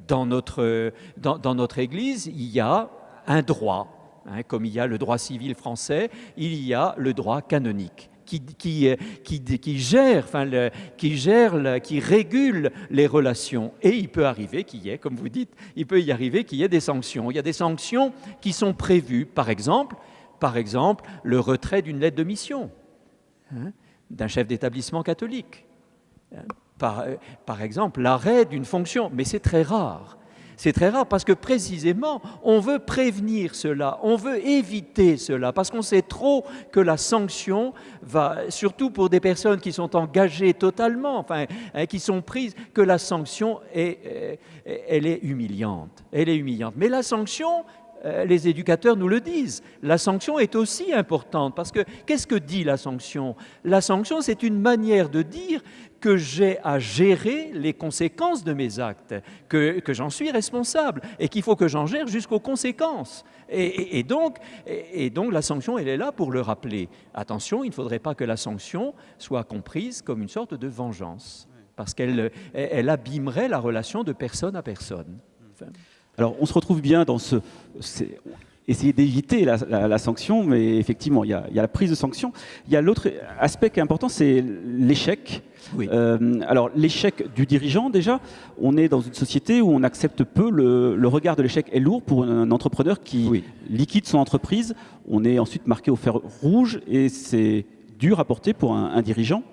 Dans notre Église, il y a un droit. Comme il y a le droit civil français, il y a le droit canonique qui régule les relations. Et il peut arriver qu'il y ait, comme vous dites, des sanctions. Il y a des sanctions qui sont prévues, par exemple le retrait d'une lettre de mission d'un chef d'établissement catholique. par exemple l'arrêt d'une fonction, mais c'est très rare. C'est très rare parce que précisément, on veut prévenir cela, on veut éviter cela, parce qu'on sait trop que la sanction va, surtout pour des personnes qui sont engagées totalement, enfin, qui sont prises, que la sanction elle est humiliante. Elle est humiliante. Mais la sanction, les éducateurs nous le disent, la sanction est aussi importante, parce que qu'est-ce que dit la sanction? La sanction, c'est une manière de dire que j'ai à gérer les conséquences de mes actes, que j'en suis responsable et qu'il faut que j'en gère jusqu'aux conséquences. Et donc, la sanction, elle est là pour le rappeler. Attention, il ne faudrait pas que la sanction soit comprise comme une sorte de vengeance, parce qu'elle abîmerait la relation de personne à personne. Enfin, Alors, on se retrouve bien dans essayer d'éviter la sanction, mais effectivement, il y a la prise de sanction. Il y a l'autre aspect qui est important, c'est l'échec. Oui. Alors, l'échec du dirigeant, déjà, on est dans une société où on accepte peu, le regard de l'échec est lourd pour un entrepreneur qui liquide son entreprise. On est ensuite marqué au fer rouge et c'est dur à porter pour un dirigeant.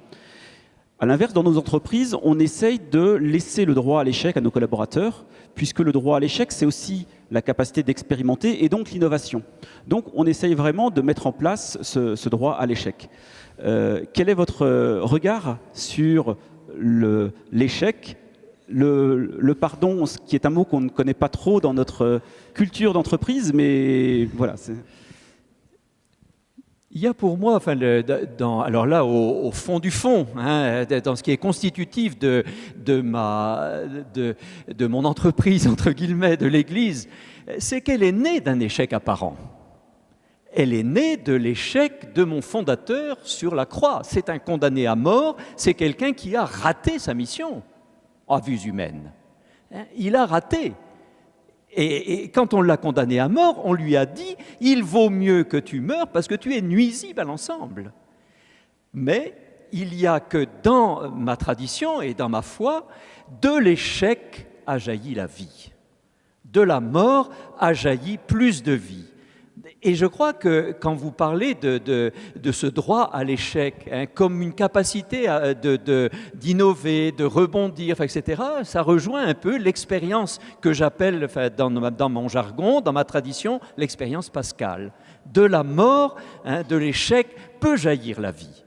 À l'inverse, dans nos entreprises, on essaye de laisser le droit à l'échec à nos collaborateurs, puisque le droit à l'échec, c'est aussi la capacité d'expérimenter et donc l'innovation. Donc, on essaye vraiment de mettre en place ce droit à l'échec. Quel est votre regard sur l'échec, le pardon, qui est un mot qu'on ne connaît pas trop dans notre culture d'entreprise, mais voilà. Il y a pour moi, enfin, alors là, au fond du fond, hein, dans ce qui est constitutif de mon entreprise, entre guillemets, de l'Église, c'est qu'elle est née d'un échec apparent. Elle est née de l'échec de mon fondateur sur la croix. C'est un condamné à mort, c'est quelqu'un qui a raté sa mission, à vue humaine. Il a raté. Et quand on l'a condamné à mort, on lui a dit « il vaut mieux que tu meurs parce que tu es nuisible à l'ensemble ». Mais il n'y a que dans ma tradition et dans ma foi, de l'échec a jailli la vie. De la mort a jailli plus de vie. Et je crois que quand vous parlez de ce droit à l'échec, hein, comme une capacité d'innover, de rebondir, etc., ça rejoint un peu l'expérience que j'appelle, enfin, dans mon jargon, dans ma tradition, l'expérience pascale. De la mort, hein, de l'échec, peut jaillir la vie.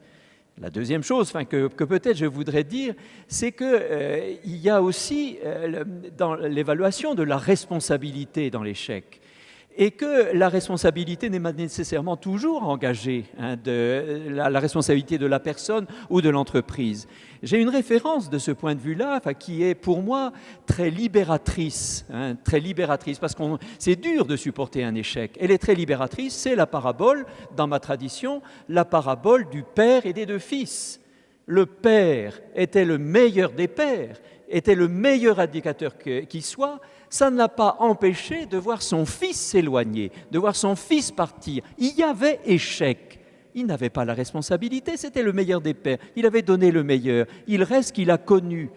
La deuxième chose, enfin, que peut-être je voudrais dire, c'est qu'il y a aussi dans l'évaluation de la responsabilité dans l'échec. Et que la responsabilité n'est pas nécessairement toujours engagée, hein, la responsabilité de la personne ou de l'entreprise. J'ai une référence de ce point de vue-là, enfin, qui est pour moi très libératrice, hein, parce que c'est dur de supporter un échec. Elle est très libératrice, c'est la parabole, dans ma tradition, la parabole du père et des deux fils. Le père était le meilleur des pères, était le meilleur indicateur qui soit. Ça ne l'a pas empêché de voir son fils s'éloigner, de voir son fils partir. Il y avait échec. Il n'avait pas la responsabilité, c'était le meilleur des pères. Il avait donné le meilleur. Il reste qu'il a connu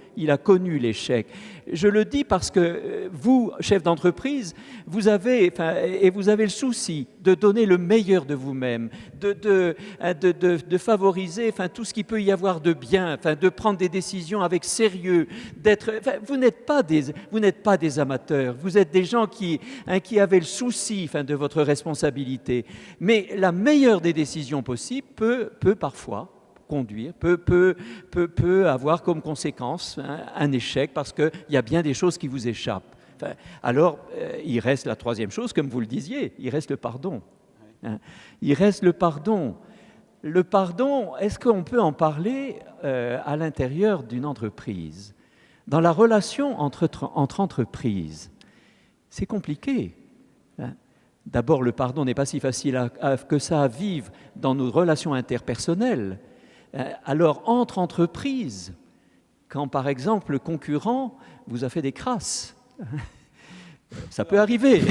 l'échec. Je le dis parce que vous, chef d'entreprise, vous avez le souci de donner le meilleur de vous-même, de favoriser, enfin, tout ce qu'il peut y avoir de bien, enfin, de prendre des décisions avec sérieux, vous n'êtes pas des amateurs, vous êtes des gens qui avaient le souci, enfin, de votre responsabilité. Mais la meilleure des décisions possibles peut parfois conduire, peut avoir comme conséquence, hein, un échec, parce qu'il y a bien des choses qui vous échappent. Enfin, alors, il reste la troisième chose, comme vous le disiez, il reste le pardon. Hein. Il reste le pardon. Le pardon, est-ce qu'on peut en parler à l'intérieur d'une entreprise? Dans la relation entre entreprises, c'est compliqué. Hein. D'abord, le pardon n'est pas si facile que ça à vivre dans nos relations interpersonnelles. Alors, entre entreprises, quand par exemple le concurrent vous a fait des crasses, ça peut arriver.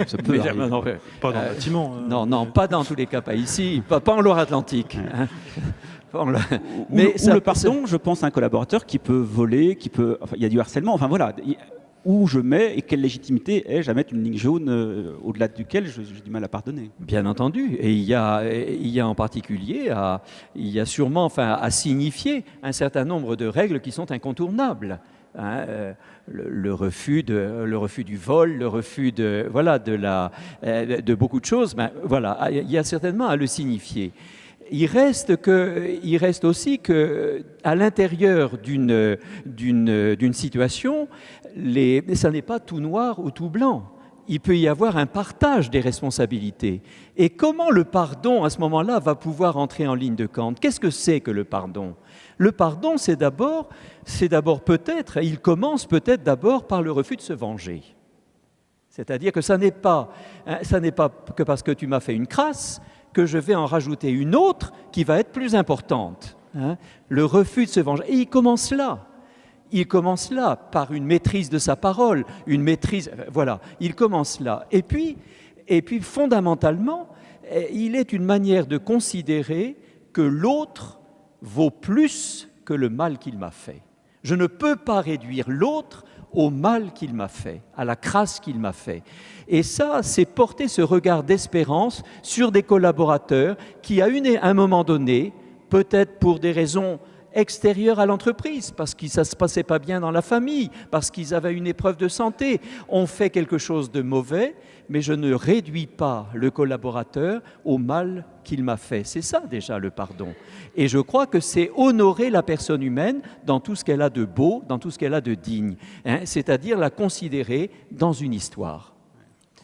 Ça peut arriver. Non, pas dans le bâtiment. Non, pas dans tous les cas, pas ici, pas en Loire-Atlantique. Hein. Mais le pardon, je pense à un collaborateur qui peut voler, enfin, il y a du harcèlement, enfin voilà. où je mets et quelle légitimité ai-je à mettre une ligne jaune au-delà duquel j'ai du mal à pardonner. Bien entendu, et il y a en particulier, il y a sûrement à signifier un certain nombre de règles qui sont incontournables. Hein, le refus du vol, le refus de beaucoup de choses, voilà, il y a certainement à le signifier. Il reste aussi qu'à l'intérieur d'une situation, ça n'est pas tout noir ou tout blanc. Il peut y avoir un partage des responsabilités. Et comment le pardon, à ce moment-là, va pouvoir entrer en ligne de compte? Qu'est-ce que c'est que le pardon? Le pardon, c'est d'abord peut-être, il commence peut-être d'abord par le refus de se venger. C'est-à-dire que ça n'est pas que parce que tu m'as fait une crasse que je vais en rajouter une autre qui va être plus importante. Hein. Le refus de se venger. Et il commence là. Il commence là par une maîtrise de sa parole, une maîtrise. Voilà, il commence là. Et puis fondamentalement, il est une manière de considérer que l'autre vaut plus que le mal qu'il m'a fait. Je ne peux pas réduire l'autre au mal qu'il m'a fait, à la crasse qu'il m'a fait. Et ça, c'est porter ce regard d'espérance sur des collaborateurs qui, à un moment donné, peut-être pour des raisons extérieures à l'entreprise, parce que ça ne se passait pas bien dans la famille, parce qu'ils avaient une épreuve de santé, ont fait quelque chose de mauvais, mais je ne réduis pas le collaborateur au mal qu'il m'a fait. C'est ça déjà le pardon. Et je crois que c'est honorer la personne humaine dans tout ce qu'elle a de beau, dans tout ce qu'elle a de digne, hein, c'est-à-dire la considérer dans une histoire.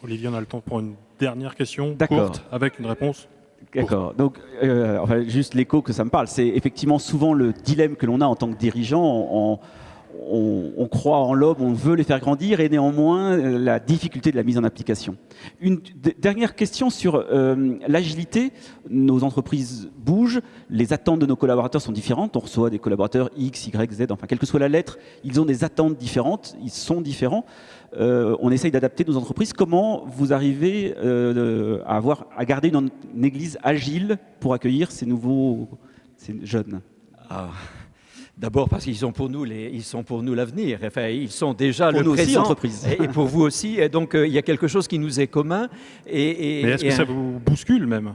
Olivier, on a le temps pour une dernière question D'accord. courte, avec une réponse. D'accord. Donc, juste l'écho que ça me parle, c'est effectivement souvent le dilemme que l'on a en tant que dirigeant. On croit en l'homme, on veut les faire grandir, et néanmoins la difficulté de la mise en application. Une dernière question sur l'agilité. Nos entreprises bougent, les attentes de nos collaborateurs sont différentes. On reçoit des collaborateurs X, Y, Z, enfin quelle que soit la lettre, ils ont des attentes différentes, ils sont différents. On essaye d'adapter nos entreprises. Comment vous arrivez à garder une église agile pour accueillir ces jeunes? D'abord parce qu'ils sont pour nous l'avenir. Enfin, ils sont déjà pour le nous présent. Aussi, entreprise. Et pour vous aussi. Et donc il y a quelque chose qui nous est commun. Mais est-ce que ça vous bouscule même?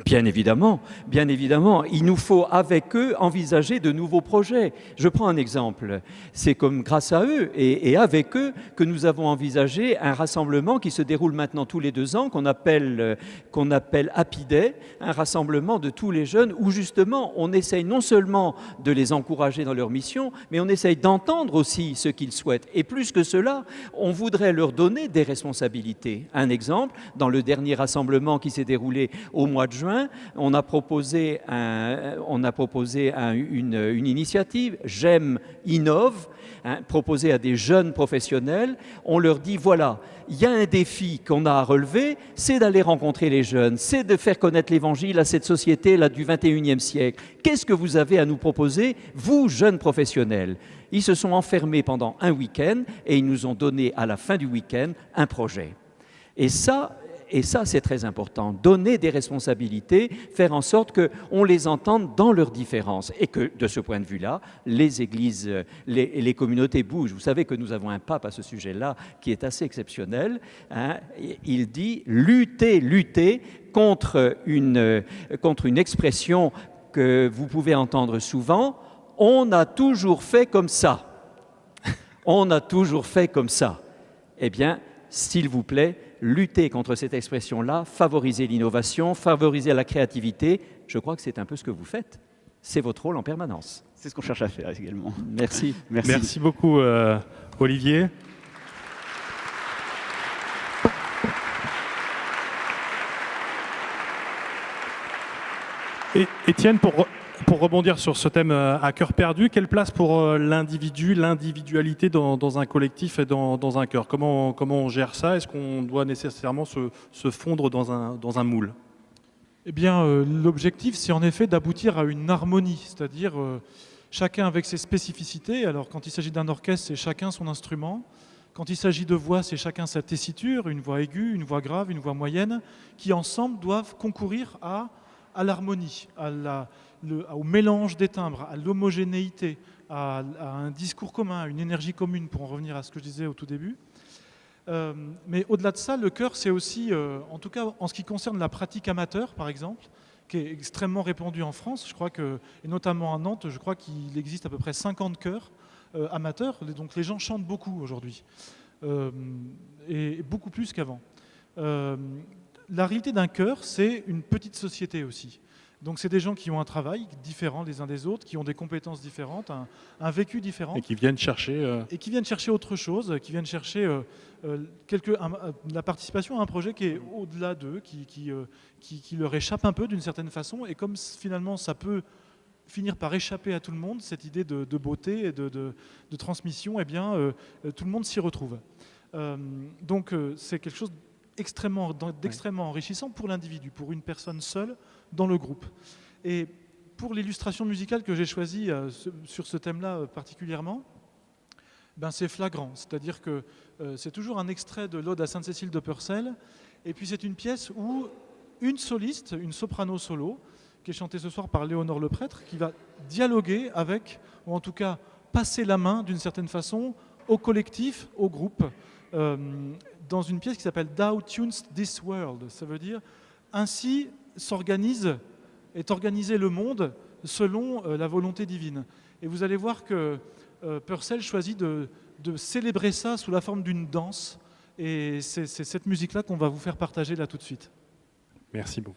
Bien évidemment, bien évidemment. Il nous faut, avec eux, envisager de nouveaux projets. Je prends un exemple. C'est comme grâce à eux et avec eux que nous avons envisagé un rassemblement qui se déroule maintenant tous les 2 ans, qu'on appelle Happy Day, un rassemblement de tous les jeunes où justement on essaye non seulement de les encourager dans leur mission, mais on essaye d'entendre aussi ce qu'ils souhaitent. Et plus que cela, on voudrait leur donner des responsabilités. Un exemple, dans le dernier rassemblement qui s'est déroulé au mois de juin, on a proposé une initiative, J'aime Innove, proposée à des jeunes professionnels. On leur dit, voilà, il y a un défi qu'on a à relever, c'est d'aller rencontrer les jeunes, c'est de faire connaître l'Évangile à cette société-là du 21e siècle. Qu'est-ce que vous avez à nous proposer, vous, jeunes professionnels? Ils se sont enfermés pendant un week-end et ils nous ont donné à la fin du week-end un projet. Et ça, c'est très important. Donner des responsabilités, faire en sorte qu'on les entende dans leurs différences. Et que, de ce point de vue-là, les églises, les communautés bougent. Vous savez que nous avons un pape à ce sujet-là qui est assez exceptionnel. Hein. Il dit « lutter contre une expression que vous pouvez entendre souvent. On a toujours fait comme ça. On a toujours fait comme ça. » Eh bien, s'il vous plaît, lutter contre cette expression-là, favoriser l'innovation, favoriser la créativité, je crois que c'est un peu ce que vous faites. C'est votre rôle en permanence. C'est ce qu'on cherche à faire également. Merci. Merci beaucoup, Olivier. Et Étienne, pour rebondir sur ce thème à cœur perdu, quelle place pour l'individu, l'individualité dans un collectif et dans un cœur? Comment on gère ça? Est-ce qu'on doit nécessairement se fondre dans un moule? Eh bien, l'objectif, c'est en effet d'aboutir à une harmonie, c'est-à-dire chacun avec ses spécificités. Alors, quand il s'agit d'un orchestre, c'est chacun son instrument. Quand il s'agit de voix, c'est chacun sa tessiture, une voix aiguë, une voix grave, une voix moyenne, qui ensemble doivent concourir à à l'harmonie, au mélange des timbres, à l'homogénéité, à un discours commun, à une énergie commune, pour en revenir à ce que je disais au tout début. Mais au-delà de ça, le chœur, c'est aussi, en tout cas en ce qui concerne la pratique amateur, par exemple, qui est extrêmement répandue en France, je crois que, et notamment à Nantes, je crois qu'il existe à peu près 50 chœurs amateurs, donc les gens chantent beaucoup aujourd'hui, et beaucoup plus qu'avant. La réalité d'un chœur, c'est une petite société aussi. Donc c'est des gens qui ont un travail différent les uns des autres, qui ont des compétences différentes, un vécu différent. Et qui viennent chercher... Et qui viennent chercher autre chose, qui viennent chercher la participation à un projet qui est au-delà d'eux, qui leur échappe un peu d'une certaine façon. Et comme finalement ça peut finir par échapper à tout le monde, cette idée de beauté et de transmission, eh bien tout le monde s'y retrouve. Donc c'est quelque chose d'extrêmement enrichissant pour l'individu, pour une personne seule dans le groupe. Et pour l'illustration musicale que j'ai choisie sur ce thème-là particulièrement, ben c'est flagrant. C'est-à-dire que c'est toujours un extrait de l'Ode à Sainte-Cécile de Purcell, et puis c'est une pièce où une soliste, une soprano solo, qui est chantée ce soir par Léonore Leprêtre, qui va dialoguer avec, ou en tout cas passer la main d'une certaine façon, au collectif, au groupe, dans une pièce qui s'appelle Thou Tunest This World. Ça veut dire ainsi est organisé le monde selon la volonté divine. Et vous allez voir que Purcell choisit de célébrer ça sous la forme d'une danse. Et c'est cette musique-là qu'on va vous faire partager là tout de suite. Merci beaucoup.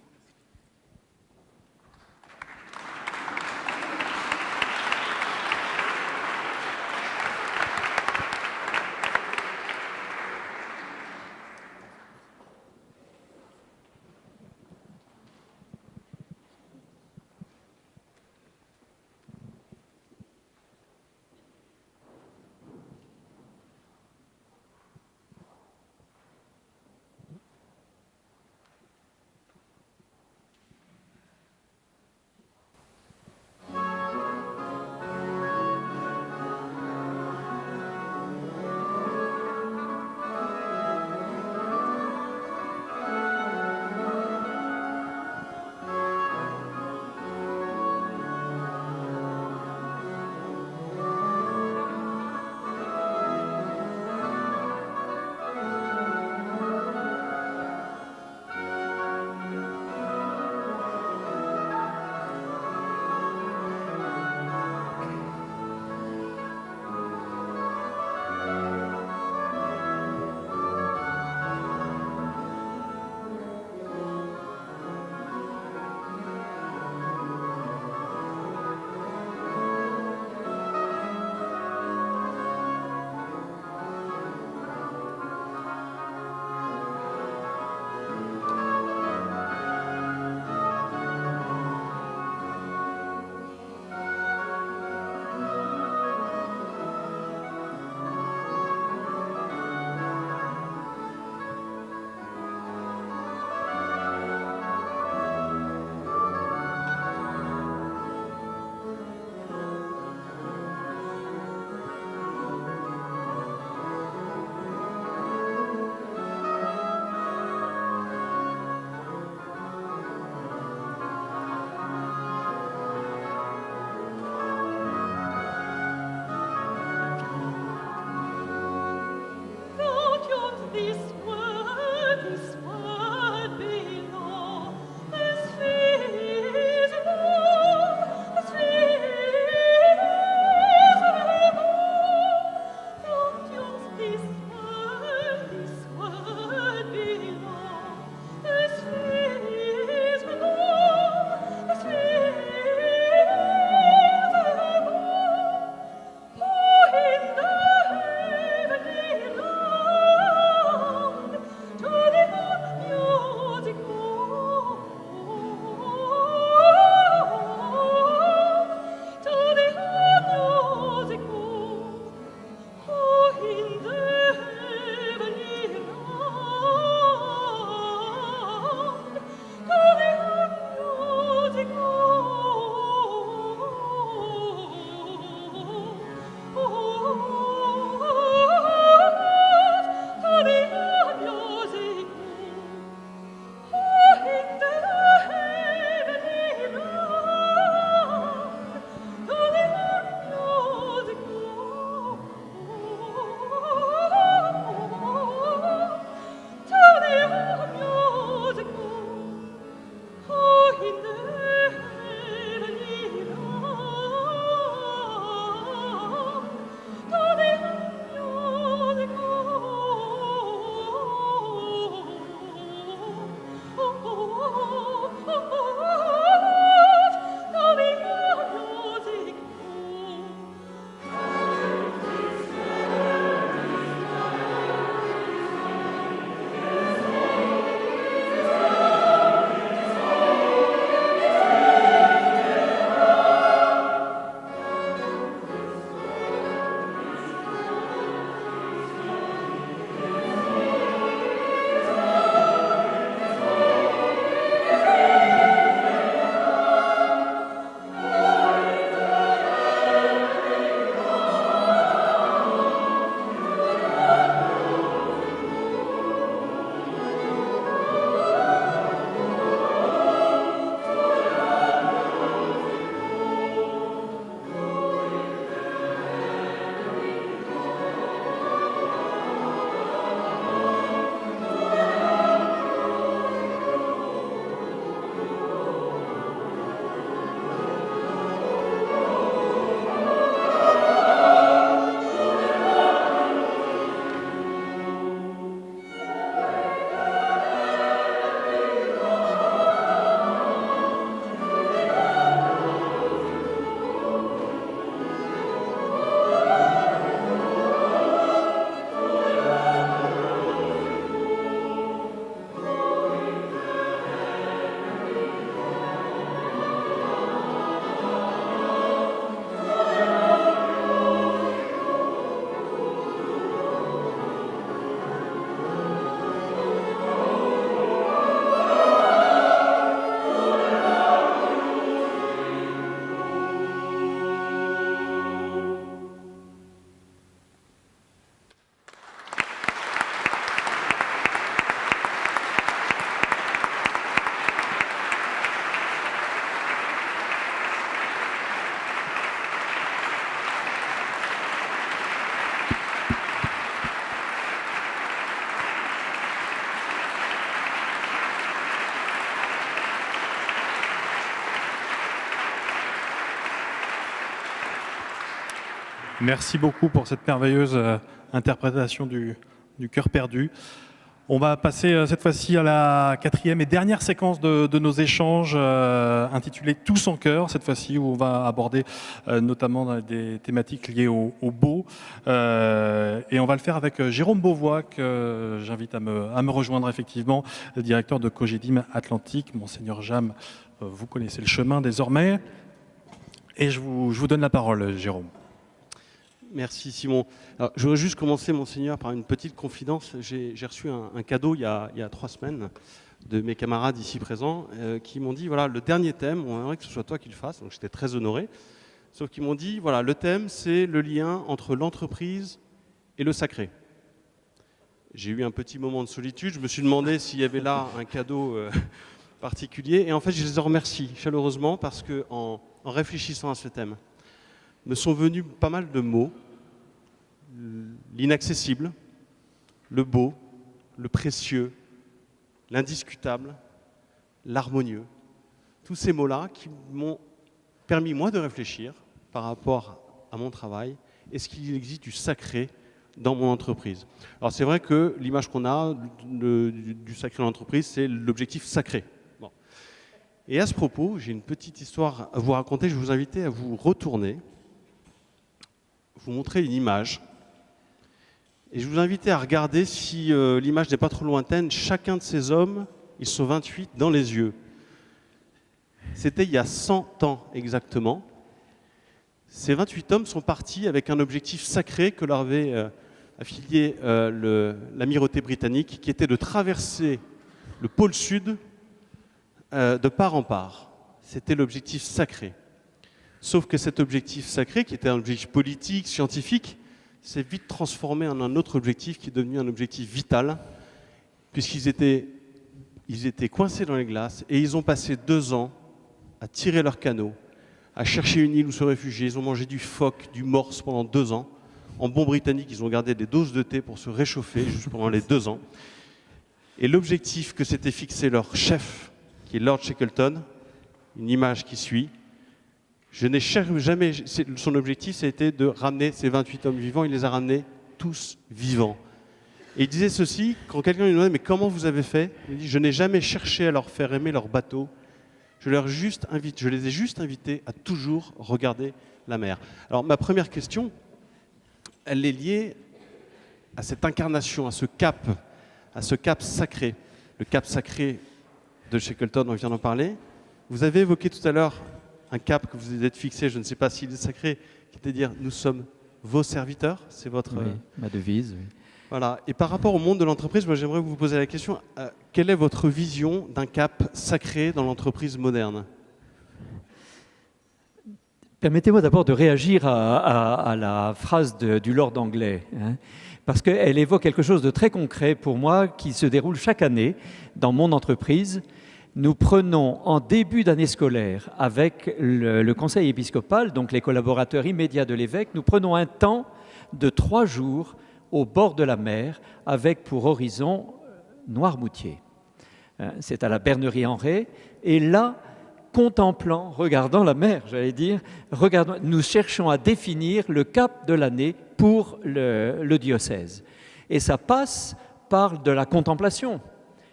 Merci beaucoup pour cette merveilleuse interprétation du cœur perdu. On va passer cette fois-ci à la quatrième et dernière séquence de nos échanges intitulée « Tous en chœur », cette fois-ci où on va aborder notamment des thématiques liées au beau. Et on va le faire avec Jérôme Beauvois, que j'invite à me rejoindre effectivement, le directeur de Cogedim Atlantique. Monseigneur Jam, vous connaissez le chemin désormais. Et je vous donne la parole, Jérôme. Merci Simon. Alors, je voudrais juste commencer, Monseigneur, par une petite confidence. J'ai reçu un cadeau il y a 3 semaines de mes camarades ici présents qui m'ont dit, voilà, le dernier thème, on aimerait que ce soit toi qui le fasses, donc j'étais très honoré. Sauf qu'ils m'ont dit, voilà, le thème, c'est le lien entre l'entreprise et le sacré. J'ai eu un petit moment de solitude, je me suis demandé s'il y avait là un cadeau particulier, et en fait, je les en remercie chaleureusement parce qu'en réfléchissant à ce thème, me sont venus pas mal de mots, l'inaccessible, le beau, le précieux, l'indiscutable, l'harmonieux. Tous ces mots-là qui m'ont permis, moi, de réfléchir par rapport à mon travail. Est-ce qu'il existe du sacré dans mon entreprise? Alors c'est vrai que l'image qu'on a du sacré dans l'entreprise, c'est l'objectif sacré. Bon. Et à ce propos, j'ai une petite histoire à vous raconter. Je vais vous inviter à vous retourner, vous montrer une image. Et je vous invite à regarder si l'image n'est pas trop lointaine. Chacun de ces hommes, ils sont 28 dans les yeux. C'était il y a 100 ans exactement. Ces 28 hommes sont partis avec un objectif sacré que leur avait affilié l'amirauté britannique, qui était de traverser le pôle sud de part en part. C'était l'objectif sacré. Sauf que cet objectif sacré, qui était un objectif politique, scientifique, s'est vite transformé en un autre objectif qui est devenu un objectif vital, puisqu'ils étaient coincés dans les glaces et ils ont passé 2 ans à tirer leur canot, à chercher une île où se réfugier. Ils ont mangé du phoque, du morse pendant 2 ans. En bon britannique, ils ont gardé des doses de thé pour se réchauffer juste pendant les 2 ans. Et l'objectif que s'était fixé leur chef, qui est Lord Shackleton, une image qui suit, je n'ai jamais, son objectif, ça a été de ramener ces 28 hommes vivants. Il les a ramenés tous vivants. Et il disait ceci, quand quelqu'un lui demandait « Mais comment vous avez fait ?» Il dit « Je n'ai jamais cherché à leur faire aimer leur bateau. Je les ai juste invités à toujours regarder la mer. » Alors ma première question, elle est liée à cette incarnation, à ce cap sacré. Le cap sacré de Shackleton, on vient d'en parler. Vous avez évoqué tout à l'heure un cap que vous êtes fixé, je ne sais pas s'il est sacré, qui était de dire « Nous sommes vos serviteurs », c'est votre... Oui, ma devise, oui. Voilà. Et par rapport au monde de l'entreprise, moi j'aimerais vous poser la question, quelle est votre vision d'un cap sacré dans l'entreprise moderne? Permettez-moi d'abord de réagir à la phrase du Lord anglais, hein, parce qu'elle évoque quelque chose de très concret pour moi qui se déroule chaque année dans mon entreprise. Nous prenons en début d'année scolaire avec le conseil épiscopal, donc les collaborateurs immédiats de l'évêque, nous prenons un temps de 3 jours au bord de la mer avec pour horizon Noirmoutier. C'est à la Bernerie en Ré. Et là, contemplant, regardant la mer, j'allais dire, nous cherchons à définir le cap de l'année pour le diocèse. Et ça passe par de la contemplation.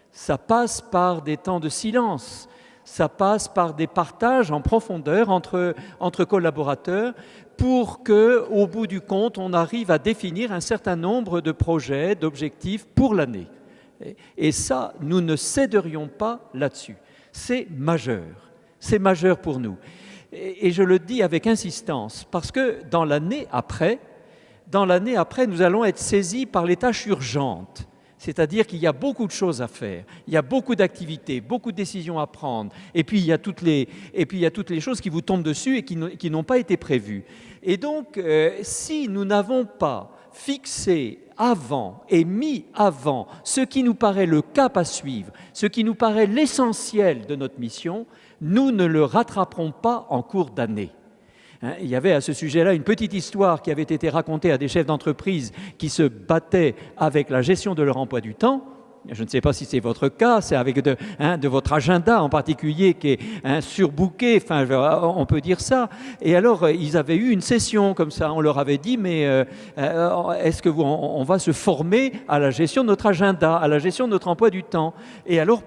Ça passe par des temps de silence, ça passe par des partages en profondeur entre collaborateurs pour qu'au bout du compte, on arrive à définir un certain nombre de projets, d'objectifs pour l'année. Et ça, nous ne céderions pas là-dessus. C'est majeur pour nous. Et je le dis avec insistance, parce que dans l'année après, nous allons être saisis par les tâches urgentes. C'est-à-dire qu'il y a beaucoup de choses à faire, il y a beaucoup d'activités, beaucoup de décisions à prendre, et puis il y a toutes les choses qui vous tombent dessus et qui n'ont pas été prévues. Et donc, si nous n'avons pas fixé avant et mis avant ce qui nous paraît le cap à suivre, ce qui nous paraît l'essentiel de notre mission, nous ne le rattraperons pas en cours d'année. Il y avait à ce sujet-là une petite histoire qui avait été racontée à des chefs d'entreprise qui se battaient avec la gestion de leur emploi du temps. Je ne sais pas si c'est votre cas, c'est avec de votre agenda en particulier qui est surbooké, enfin, on peut dire ça. Et alors, ils avaient eu une session comme ça, on leur avait dit, mais est-ce que on va se former à la gestion de notre agenda, à la gestion de notre emploi du temps? Et alors,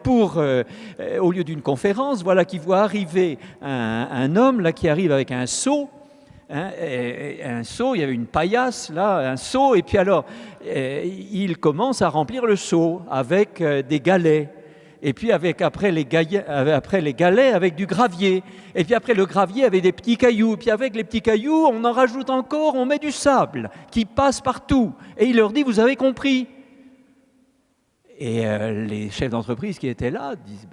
au lieu d'une conférence, voilà qu'ils voient arriver un homme là qui arrive avec un seau. Un seau, il y avait une paillasse là, un seau, et puis alors il commence à remplir le seau avec des galets, et puis après les galets avec du gravier, et puis après le gravier avec des petits cailloux, et puis avec les petits cailloux on en rajoute encore, on met du sable qui passe partout, et il leur dit vous avez compris? Et les chefs d'entreprise qui étaient là disent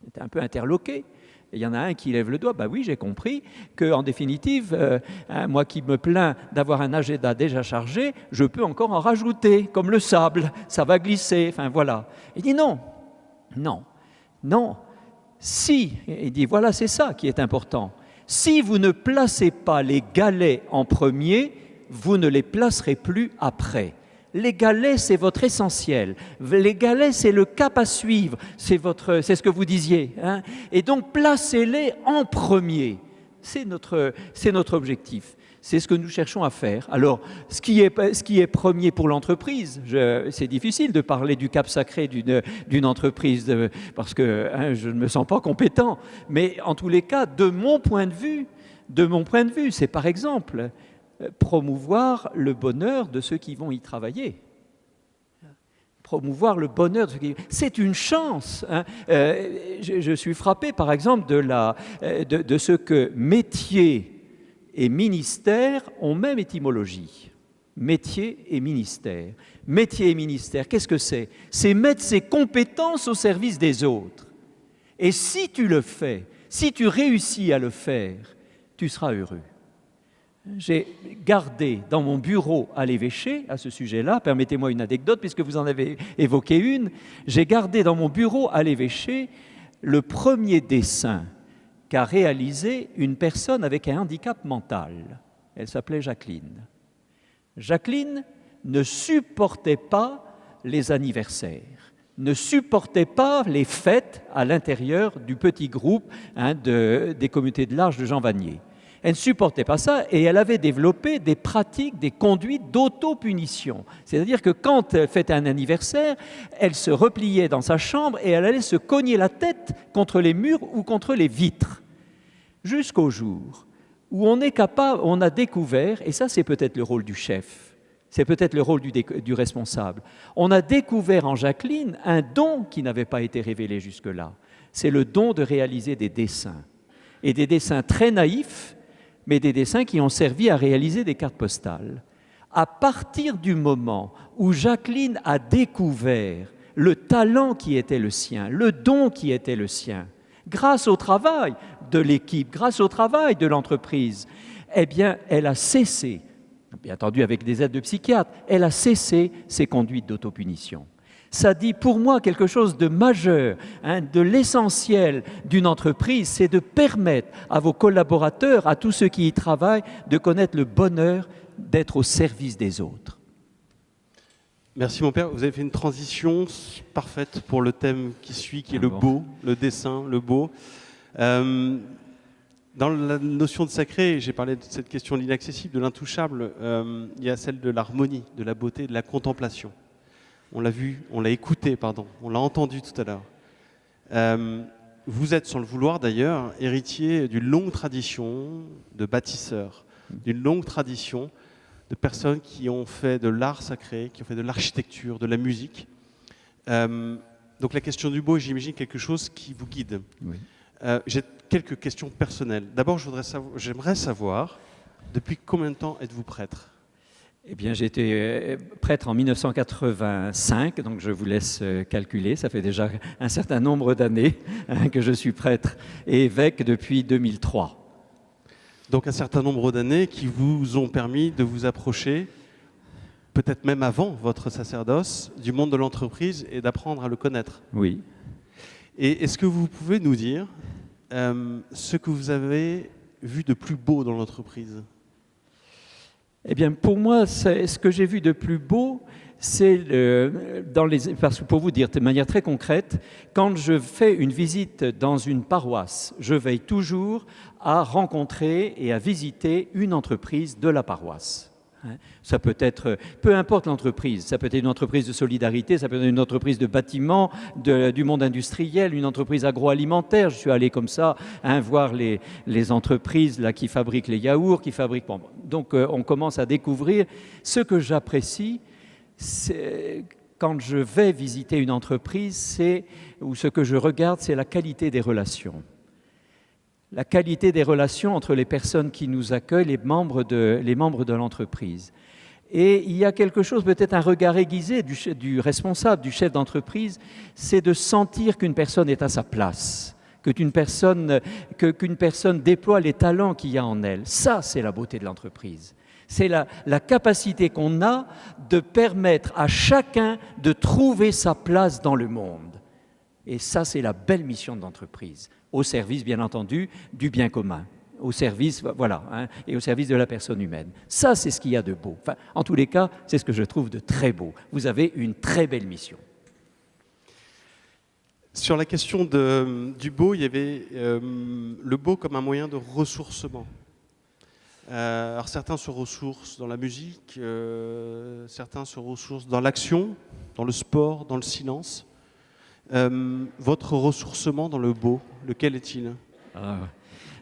ils étaient un peu interloqués. Et il y en a un qui lève le doigt, oui, j'ai compris qu'en définitive, moi qui me plains d'avoir un agenda déjà chargé, je peux encore en rajouter, comme le sable, ça va glisser, enfin voilà. Il dit non, si, il dit voilà, c'est ça qui est important. Si vous ne placez pas les galets en premier, vous ne les placerez plus après. Les galets, c'est votre essentiel. Les galets, c'est le cap à suivre. C'est ce que vous disiez. Et donc, placez-les en premier. C'est notre objectif. C'est ce que nous cherchons à faire. Alors, ce qui est premier pour l'entreprise, c'est difficile de parler du cap sacré d'une entreprise parce que je ne me sens pas compétent. Mais en tous les cas, de mon point de vue, c'est par exemple promouvoir le bonheur de ceux qui vont y travailler. Promouvoir le bonheur de ceux qui... C'est une chance. Je suis frappé, par exemple, de ce que métier et ministère ont même étymologie. Métier et ministère. Métier et ministère, qu'est-ce que c'est? C'est mettre ses compétences au service des autres. Et si tu le fais, si tu réussis à le faire, tu seras heureux. J'ai gardé dans mon bureau à l'évêché, à ce sujet-là, permettez-moi une anecdote puisque vous en avez évoqué une, j'ai gardé dans mon bureau à l'évêché le premier dessin qu'a réalisé une personne avec un handicap mental. Elle s'appelait Jacqueline. Jacqueline ne supportait pas les anniversaires, ne supportait pas les fêtes à l'intérieur du petit groupe des communautés de l'Arche de Jean Vanier. Elle ne supportait pas ça et elle avait développé des pratiques, des conduites d'auto-punition. C'est-à-dire que quand elle fêtait un anniversaire, elle se repliait dans sa chambre et elle allait se cogner la tête contre les murs ou contre les vitres. Jusqu'au jour où on a découvert, et ça c'est peut-être le rôle du chef, c'est peut-être le rôle du responsable, on a découvert en Jacqueline un don qui n'avait pas été révélé jusque-là. C'est le don de réaliser des dessins. Et des dessins très naïfs, mais des dessins qui ont servi à réaliser des cartes postales. À partir du moment où Jacqueline a découvert le talent qui était le sien, le don qui était le sien, grâce au travail de l'équipe, grâce au travail de l'entreprise, eh bien, elle a cessé, bien entendu avec des aides de psychiatres, elle a cessé ses conduites d'autopunition. Ça dit pour moi quelque chose de majeur, de l'essentiel d'une entreprise, c'est de permettre à vos collaborateurs, à tous ceux qui y travaillent, de connaître le bonheur d'être au service des autres. Merci mon père, vous avez fait une transition parfaite pour le thème qui suit, qui est le beau, le dessin, le beau. Dans la notion de sacré, j'ai parlé de cette question de l'inaccessible, de l'intouchable, il y a celle de l'harmonie, de la beauté, de la contemplation. On l'a vu, on l'a écouté, pardon, on l'a entendu tout à l'heure. Vous êtes, sans le vouloir d'ailleurs, héritier d'une longue tradition de bâtisseurs, d'une longue tradition de personnes qui ont fait de l'art sacré, qui ont fait de l'architecture, de la musique. Donc la question du beau, j'imagine quelque chose qui vous guide. Oui. J'ai quelques questions personnelles. D'abord, j'aimerais savoir, depuis combien de temps êtes-vous prêtre ? Eh bien, j'ai été prêtre en 1985, donc je vous laisse calculer. Ça fait déjà un certain nombre d'années que je suis prêtre et évêque depuis 2003. Donc un certain nombre d'années qui vous ont permis de vous approcher, peut-être même avant votre sacerdoce, du monde de l'entreprise et d'apprendre à le connaître. Oui. Et est-ce que vous pouvez nous dire ce que vous avez vu de plus beau dans l'entreprise ? Eh bien, pour moi, ce que j'ai vu de plus beau, c'est parce que pour vous dire de manière très concrète, quand je fais une visite dans une paroisse, je veille toujours à rencontrer et à visiter une entreprise de la paroisse. Ça peut être, peu importe l'entreprise, ça peut être une entreprise de solidarité, ça peut être une entreprise de bâtiment, du monde industriel, une entreprise agroalimentaire. Je suis allé comme ça voir les entreprises là, qui fabriquent les yaourts, qui fabriquent... Bon, donc on commence à découvrir ce que j'apprécie. Quand je vais visiter une entreprise, ou ce que je regarde, c'est la qualité des relations. La qualité des relations entre les personnes qui nous accueillent, les membres de l'entreprise. Et il y a quelque chose, peut-être un regard aiguisé du responsable, du chef d'entreprise, c'est de sentir qu'une personne est à sa place, qu'une personne déploie les talents qu'il y a en elle. Ça, c'est la beauté de l'entreprise. C'est la capacité qu'on a de permettre à chacun de trouver sa place dans le monde. Et ça, c'est la belle mission de l'entreprise, au service, bien entendu, du bien commun, au service, voilà, et au service de la personne humaine. Ça, c'est ce qu'il y a de beau. Enfin, en tous les cas, c'est ce que je trouve de très beau. Vous avez une très belle mission. Sur la question du beau, il y avait le beau comme un moyen de ressourcement. Alors certains se ressourcent dans la musique, certains se ressourcent dans l'action, dans le sport, dans le silence. Votre ressourcement dans le beau, lequel est-il ?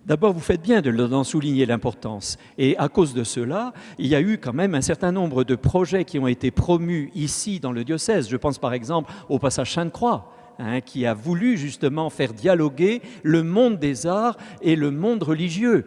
D'abord, vous faites bien d'en souligner l'importance. Et à cause de cela, il y a eu quand même un certain nombre de projets qui ont été promus ici dans le diocèse. Je pense par exemple au passage Sainte-Croix, qui a voulu justement faire dialoguer le monde des arts et le monde religieux.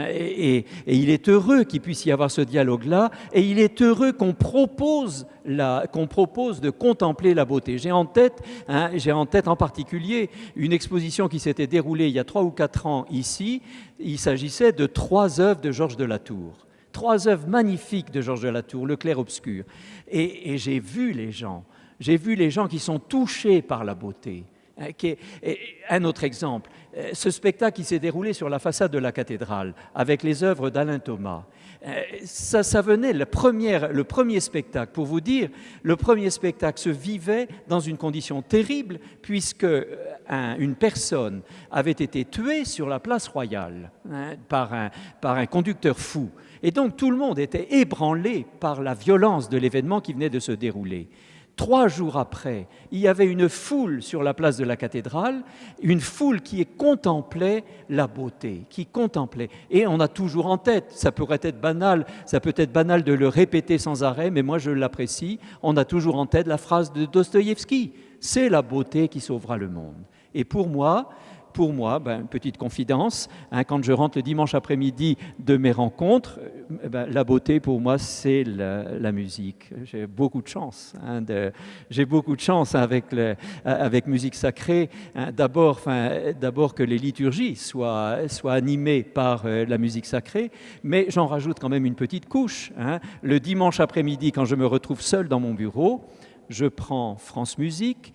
Et il est heureux qu'il puisse y avoir ce dialogue-là, et il est heureux qu'on propose de contempler la beauté. J'ai en tête en particulier une exposition qui s'était déroulée il y a 3 ou 4 ans ici. Il s'agissait de 3 œuvres de Georges de la Tour. 3 œuvres magnifiques de Georges de la Tour, Le clair-obscur. Et j'ai vu les gens. J'ai vu les gens qui sont touchés par la beauté. Un autre exemple, ce spectacle qui s'est déroulé sur la façade de la cathédrale avec les œuvres d'Alain Thomas. Ça venait, le premier spectacle, pour vous dire, le premier spectacle se vivait dans une condition terrible puisque une personne avait été tuée sur la place royale par un conducteur fou. Et donc tout le monde était ébranlé par la violence de l'événement qui venait de se dérouler. 3 jours après, il y avait une foule sur la place de la cathédrale, une foule qui contemplait la beauté, qui contemplait. Et on a toujours en tête, ça peut être banal de le répéter sans arrêt, mais moi je l'apprécie, on a toujours en tête la phrase de Dostoïevski, c'est la beauté qui sauvera le monde. Et pour moi, petite confidence, quand je rentre le dimanche après-midi de mes rencontres, la beauté pour moi c'est la musique. J'ai beaucoup de chance, avec musique sacrée. D'abord que les liturgies soient animées par la musique sacrée, mais j'en rajoute quand même une petite couche. Le dimanche après-midi, quand je me retrouve seul dans mon bureau, je prends France Musique,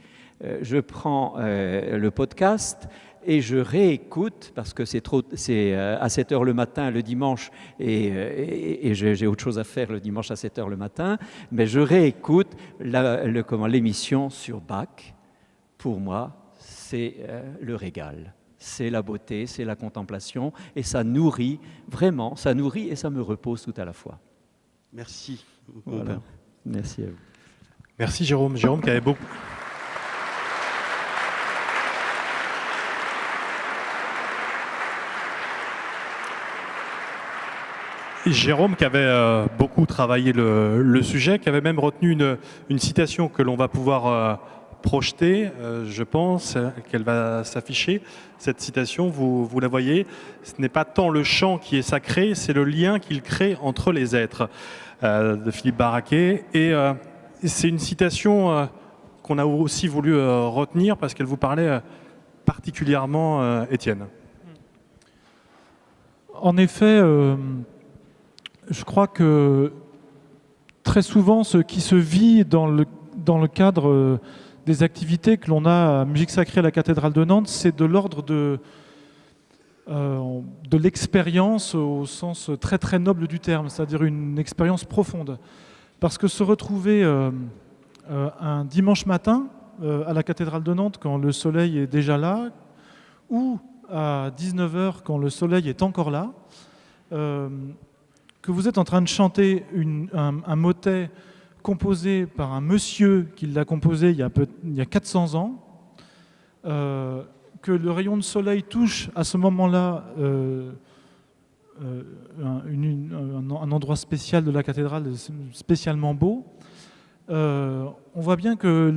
je prends le podcast. Et je réécoute, parce que c'est à 7 h le matin le dimanche, et j'ai autre chose à faire le dimanche à 7 h le matin, mais je réécoute l'émission sur Bach. Pour moi, c'est le régal. C'est la beauté, c'est la contemplation, et ça nourrit, vraiment, ça nourrit et ça me repose tout à la fois. Merci. Voilà. Merci à vous. Merci Jérôme. Jérôme qui avait beaucoup... Jérôme qui avait beaucoup travaillé le sujet, qui avait même retenu une citation que l'on va pouvoir projeter, je pense qu'elle va s'afficher. Cette citation, vous la voyez, ce n'est pas tant le chant qui est sacré, c'est le lien qu'il crée entre les êtres, de Philippe Barraquet. Et c'est une citation qu'on a aussi voulu retenir parce qu'elle vous parlait particulièrement, Étienne. En effet, je crois que très souvent, ce qui se vit dans le cadre des activités que l'on a à Musique Sacrée à la cathédrale de Nantes, c'est de l'ordre de l'expérience au sens très très noble du terme, c'est-à-dire une expérience profonde. Parce que se retrouver un dimanche matin à la cathédrale de Nantes quand le soleil est déjà là, ou à 19h quand le soleil est encore là, que vous êtes en train de chanter un motet composé par un monsieur qui l'a composé il y a 400 ans, que le rayon de soleil touche à ce moment-là un endroit spécial de la cathédrale, spécialement beau, on voit bien que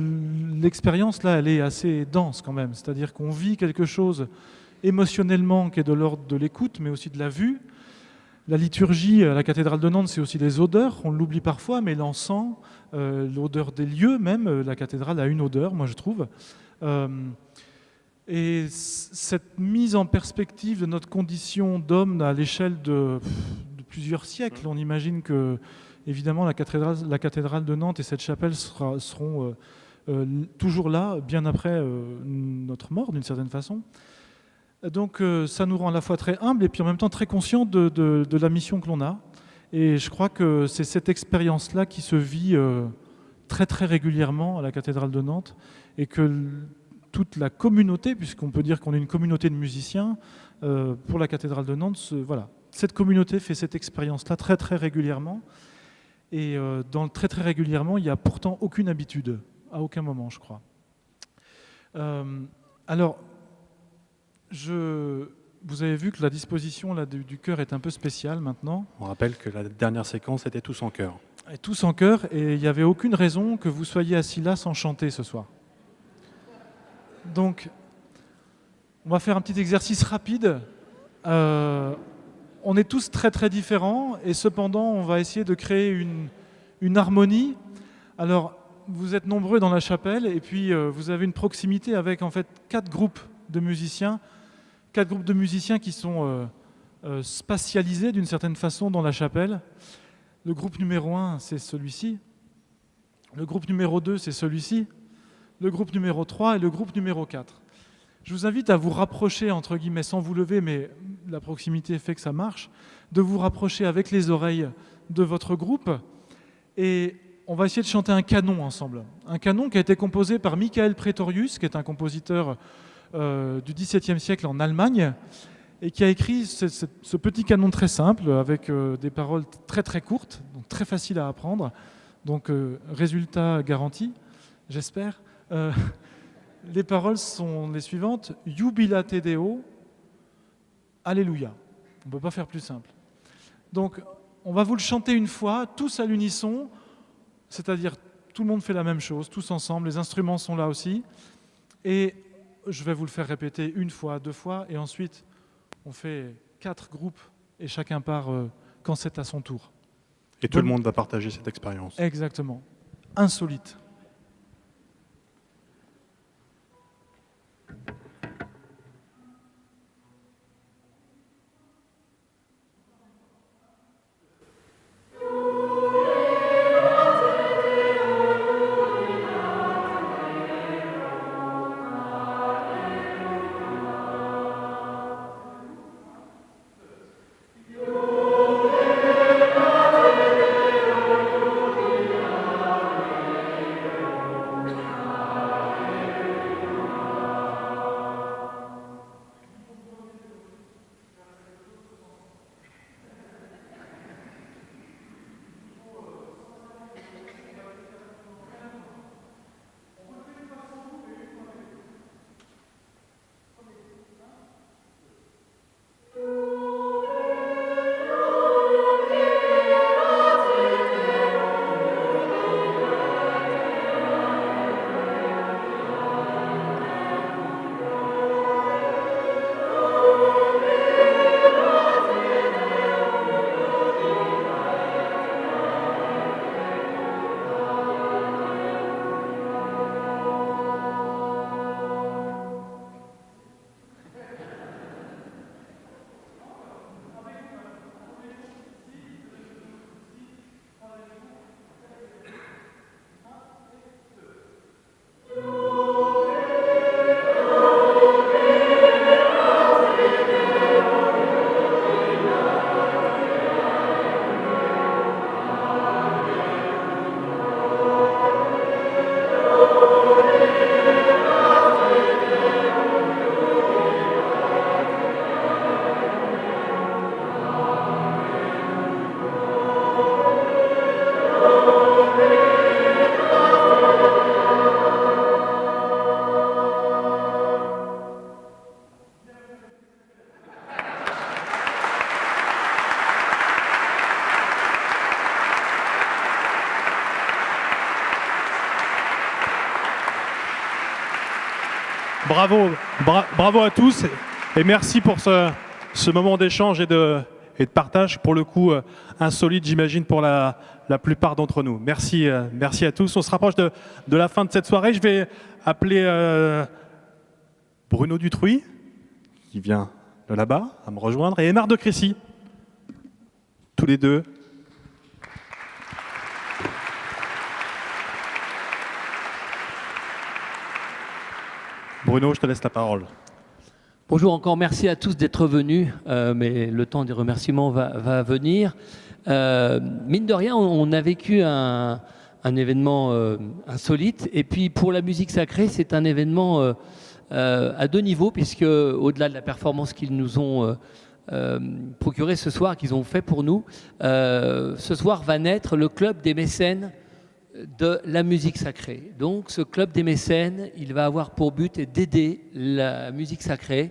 l'expérience là, elle est assez dense quand même. C'est-à-dire qu'on vit quelque chose émotionnellement qui est de l'ordre de l'écoute, mais aussi de la vue. La liturgie à la cathédrale de Nantes, c'est aussi les odeurs. On l'oublie parfois, mais l'encens, l'odeur des lieux même. La cathédrale a une odeur, moi je trouve. Et cette mise en perspective de notre condition d'homme à l'échelle de plusieurs siècles, on imagine que évidemment la cathédrale de Nantes et cette chapelle seront toujours là, bien après notre mort d'une certaine façon. Donc ça nous rend à la fois très humbles et puis en même temps très conscients de la mission que l'on a. Et je crois que c'est cette expérience-là qui se vit très très régulièrement à la cathédrale de Nantes et que toute la communauté, puisqu'on peut dire qu'on est une communauté de musiciens, pour la cathédrale de Nantes, voilà. Cette communauté fait cette expérience-là très très régulièrement. Et dans le très très régulièrement, il n'y a pourtant aucune habitude, à aucun moment, je crois. Alors, vous avez vu que la disposition là, du chœur est un peu spéciale maintenant. On rappelle que la dernière séquence était tous en chœur. Et tous en chœur, et il n'y avait aucune raison que vous soyez assis là sans chanter ce soir. Donc, on va faire un petit exercice rapide. On est tous très très différents, et cependant, on va essayer de créer une harmonie. Alors, vous êtes nombreux dans la chapelle, et puis vous avez une proximité avec en fait 4 groupes de musiciens qui sont spatialisés d'une certaine façon dans la chapelle. Le groupe numéro 1, c'est celui-ci. Le groupe numéro 2, c'est celui-ci. Le groupe numéro 3 et le groupe numéro 4. Je vous invite à vous rapprocher, entre guillemets, sans vous lever, mais la proximité fait que ça marche, de vous rapprocher avec les oreilles de votre groupe. Et on va essayer de chanter un canon ensemble. Un canon qui a été composé par Michael Praetorius, qui est un compositeur du XVIIe siècle en Allemagne, et qui a écrit ce petit canon très simple, avec des paroles très très courtes, donc très faciles à apprendre. Donc résultat garanti, j'espère. Les paroles sont les suivantes. Jubilate Deo, Alléluia. On ne peut pas faire plus simple. Donc, on va vous le chanter une fois, tous à l'unisson, c'est-à-dire tout le monde fait la même chose, tous ensemble, les instruments sont là aussi. Et je vais vous le faire répéter une fois, 2 fois, et ensuite, on fait 4 groupes, et chacun part quand c'est à son tour. Et tout le monde va partager cette expérience. Exactement. Insolite. bravo à tous et merci pour ce moment d'échange et de partage, pour le coup insolite, j'imagine, pour la plupart d'entre nous. Merci à tous. On se rapproche de la fin de cette soirée. Je vais appeler Bruno Dutruy, qui vient de là-bas, à me rejoindre, et Aymar de Crécy, tous les deux. Bruno, je te laisse la parole. Bonjour encore, merci à tous d'être venus, mais le temps des remerciements va venir. Mine de rien, on a vécu un événement insolite, et puis pour la musique sacrée, c'est un événement à deux niveaux, puisque au-delà de la performance qu'ils nous ont procurée ce soir, qu'ils ont fait pour nous, ce soir va naître le club des mécènes de la musique sacrée. Donc ce club des mécènes, il va avoir pour but d'aider la musique sacrée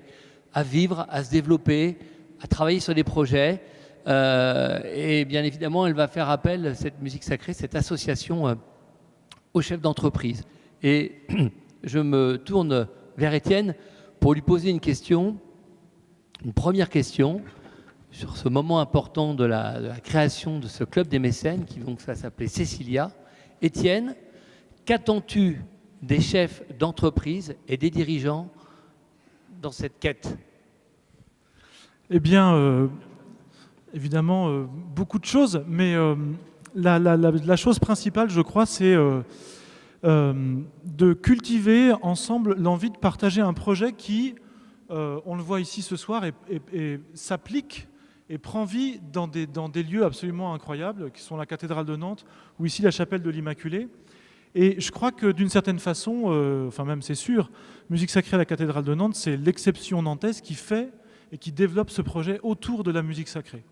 à vivre, à se développer, à travailler sur des projets. Et bien évidemment, elle va faire appel, cette musique sacrée, cette association, aux chefs d'entreprise. Et je me tourne vers Étienne pour lui poser une question, une première question sur ce moment important de la création de ce club des mécènes qui donc va s'appeler Cécilia. Étienne, qu'attends-tu des chefs d'entreprise et des dirigeants dans cette quête? Eh bien, évidemment, beaucoup de choses, mais la chose principale, je crois, c'est de cultiver ensemble l'envie de partager un projet qui, on le voit ici ce soir, et s'applique et prend vie dans des lieux absolument incroyables, qui sont la cathédrale de Nantes ou ici la chapelle de l'Immaculée. Et je crois que d'une certaine façon, enfin même c'est sûr, Musique sacrée à la cathédrale de Nantes, c'est l'exception nantaise qui fait et qui développe ce projet autour de la musique sacrée.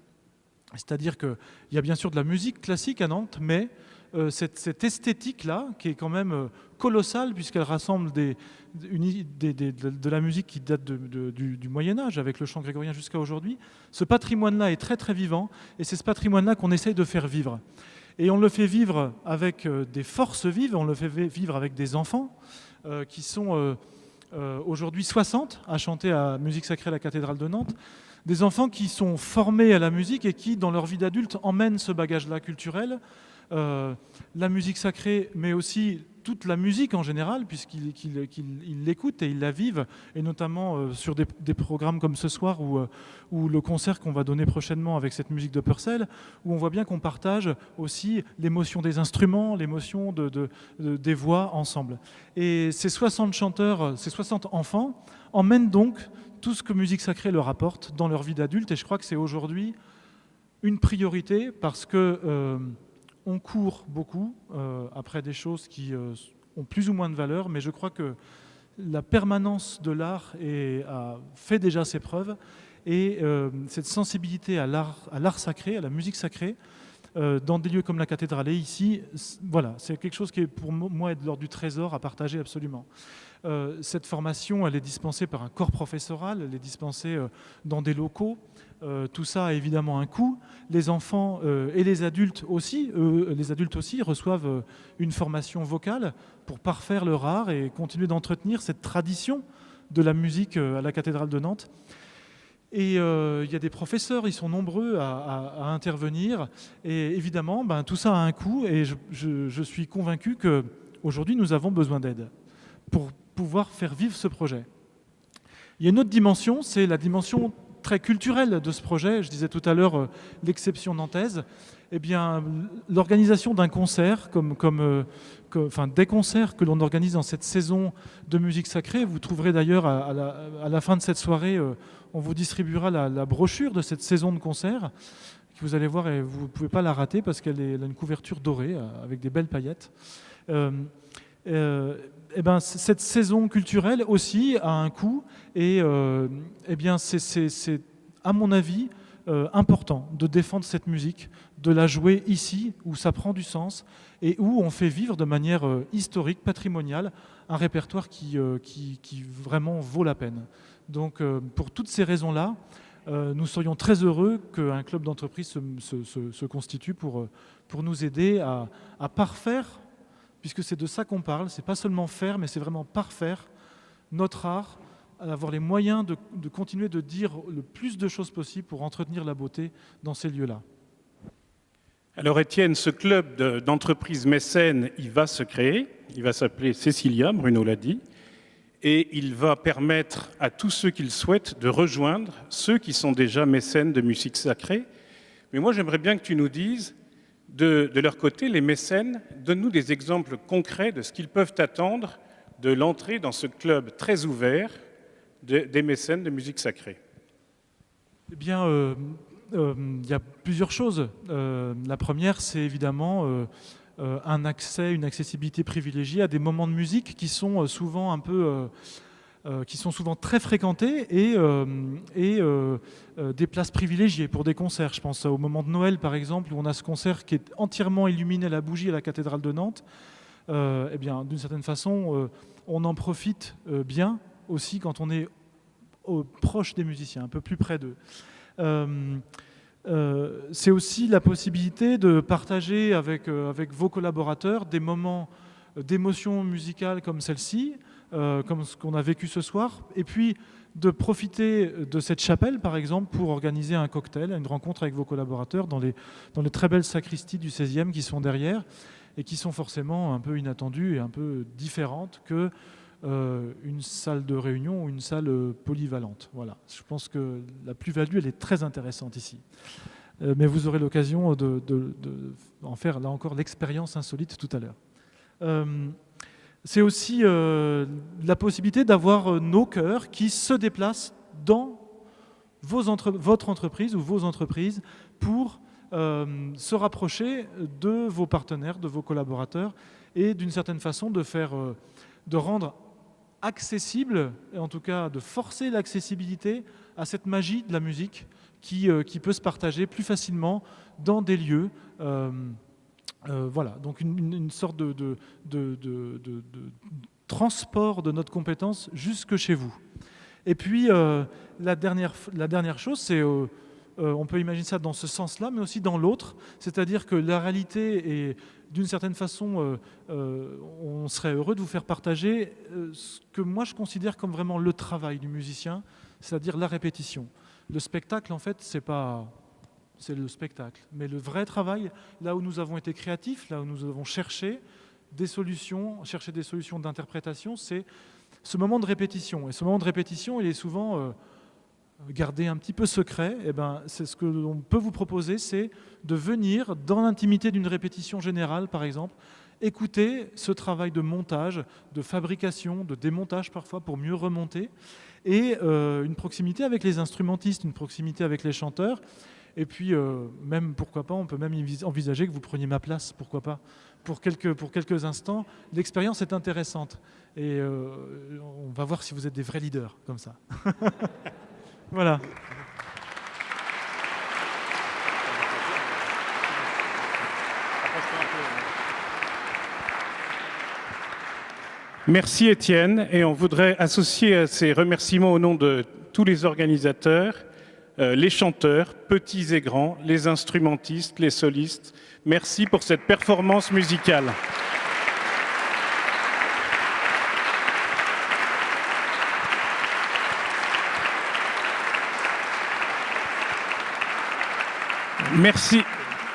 C'est-à-dire qu'il y a bien sûr de la musique classique à Nantes, mais cette esthétique-là, qui est quand même colossale, puisqu'elle rassemble de la musique qui date du Moyen-Âge, avec le chant grégorien jusqu'à aujourd'hui, ce patrimoine-là est très très vivant, et c'est ce patrimoine-là qu'on essaye de faire vivre. Et on le fait vivre avec des forces vives, on le fait vivre avec des enfants qui sont aujourd'hui 60 à chanter à Musique sacrée à la cathédrale de Nantes, des enfants qui sont formés à la musique et qui, dans leur vie d'adulte, emmènent ce bagage-là culturel, la musique sacrée, mais aussi toute la musique en général, puisqu'ils l'écoutent et ils la vivent, et notamment sur des programmes comme ce soir ou le concert qu'on va donner prochainement avec cette musique de Purcell, où on voit bien qu'on partage aussi l'émotion des instruments, l'émotion des voix ensemble. Et ces 60 chanteurs, ces 60 enfants emmènent donc tout ce que musique sacrée leur apporte dans leur vie d'adulte, et je crois que c'est aujourd'hui une priorité parce que on court beaucoup après des choses qui ont plus ou moins de valeur, mais je crois que la permanence de l'art fait déjà ses preuves, et cette sensibilité à l'art sacré, à la musique sacrée, dans des lieux comme la cathédrale et ici, voilà, c'est quelque chose qui est pour moi est de l'ordre du trésor à partager absolument. Cette formation, elle est dispensée par un corps professoral, elle est dispensée dans des locaux. Tout ça a évidemment un coût. Les enfants et les adultes aussi reçoivent une formation vocale pour parfaire leur art et continuer d'entretenir cette tradition de la musique à la cathédrale de Nantes. Et il y a des professeurs, ils sont nombreux à intervenir. Et évidemment, tout ça a un coût, et je suis convaincu qu'aujourd'hui, nous avons besoin d'aide pour pouvoir faire vivre ce projet. Il y a une autre dimension, c'est la dimension très culturelle de ce projet. Je disais tout à l'heure l'exception nantaise. Eh bien, l'organisation d'un concert, des concerts que l'on organise dans cette saison de musique sacrée, vous trouverez d'ailleurs à la fin de cette soirée, on vous distribuera la brochure de cette saison de concerts, que vous allez voir et vous ne pouvez pas la rater parce qu'elle a une couverture dorée avec des belles paillettes. Cette saison culturelle aussi a un coût, et c'est à mon avis important de défendre cette musique, de la jouer ici où ça prend du sens et où on fait vivre de manière historique, patrimoniale, un répertoire qui vraiment vaut la peine. Donc pour toutes ces raisons-là, nous serions très heureux qu'un club d'entreprise se constitue pour nous aider à parfaire, puisque c'est de ça qu'on parle, c'est pas seulement faire, mais c'est vraiment parfaire notre art, avoir les moyens de continuer de dire le plus de choses possible pour entretenir la beauté dans ces lieux-là. Alors Étienne, ce club d'entreprises mécènes, il va se créer, il va s'appeler Cécilia, Bruno l'a dit, et il va permettre à tous ceux qui le souhaitent de rejoindre ceux qui sont déjà mécènes de musique sacrée. Mais moi j'aimerais bien que tu nous dises, de leur côté, les mécènes, donne-nous des exemples concrets de ce qu'ils peuvent attendre de l'entrée dans ce club très ouvert des mécènes de musique sacrée. Eh bien, il y a plusieurs choses. La première, c'est évidemment un accès, une accessibilité privilégiée à des moments de musique qui sont souvent un peu, qui sont souvent très fréquentés et des places privilégiées pour des concerts. Je pense au moment de Noël, par exemple, où on a ce concert qui est entièrement illuminé à la bougie à la cathédrale de Nantes. Eh bien, d'une certaine façon, on en profite bien aussi quand on est proche des musiciens, un peu plus près d'eux. C'est aussi la possibilité de partager avec vos collaborateurs des moments d'émotion musicale comme celle-ci, comme ce qu'on a vécu ce soir, et puis de profiter de cette chapelle, par exemple, pour organiser un cocktail, une rencontre avec vos collaborateurs dans les très belles sacristies du 16e qui sont derrière et qui sont forcément un peu inattendues et un peu différentes que une salle de réunion ou une salle polyvalente. Voilà. Je pense que la plus-value, elle est très intéressante ici. Mais vous aurez l'occasion d'en faire, là encore, l'expérience insolite tout à l'heure. C'est aussi la possibilité d'avoir nos chœurs qui se déplacent dans votre entreprise ou vos entreprises pour se rapprocher de vos partenaires, de vos collaborateurs et d'une certaine façon de rendre accessible, et en tout cas de forcer l'accessibilité à cette magie de la musique qui peut se partager plus facilement dans des lieux. Voilà, donc une sorte de transport de notre compétence jusque chez vous. Et puis la dernière chose, c'est on peut imaginer ça dans ce sens-là, mais aussi dans l'autre, c'est-à-dire que la réalité est, d'une certaine façon, on serait heureux de vous faire partager ce que moi je considère comme vraiment le travail du musicien, c'est-à-dire la répétition. Le spectacle, en fait, c'est le spectacle. Mais le vrai travail, là où nous avons été créatifs, là où nous avons cherché des solutions d'interprétation, c'est ce moment de répétition. Et ce moment de répétition, il est souvent gardé un petit peu secret. Et ben, c'est ce que l'on peut vous proposer, c'est de venir dans l'intimité d'une répétition générale, par exemple, écouter ce travail de montage, de fabrication, de démontage parfois pour mieux remonter, et une proximité avec les instrumentistes, une proximité avec les chanteurs. Et puis, même, pourquoi pas, on peut même envisager que vous preniez ma place, pourquoi pas, pour quelques instants. L'expérience est intéressante. Et on va voir si vous êtes des vrais leaders, comme ça. Voilà. Merci Étienne, et on voudrait associer à ces remerciements au nom de tous les organisateurs, les chanteurs, petits et grands, les instrumentistes, les solistes. Merci pour cette performance musicale.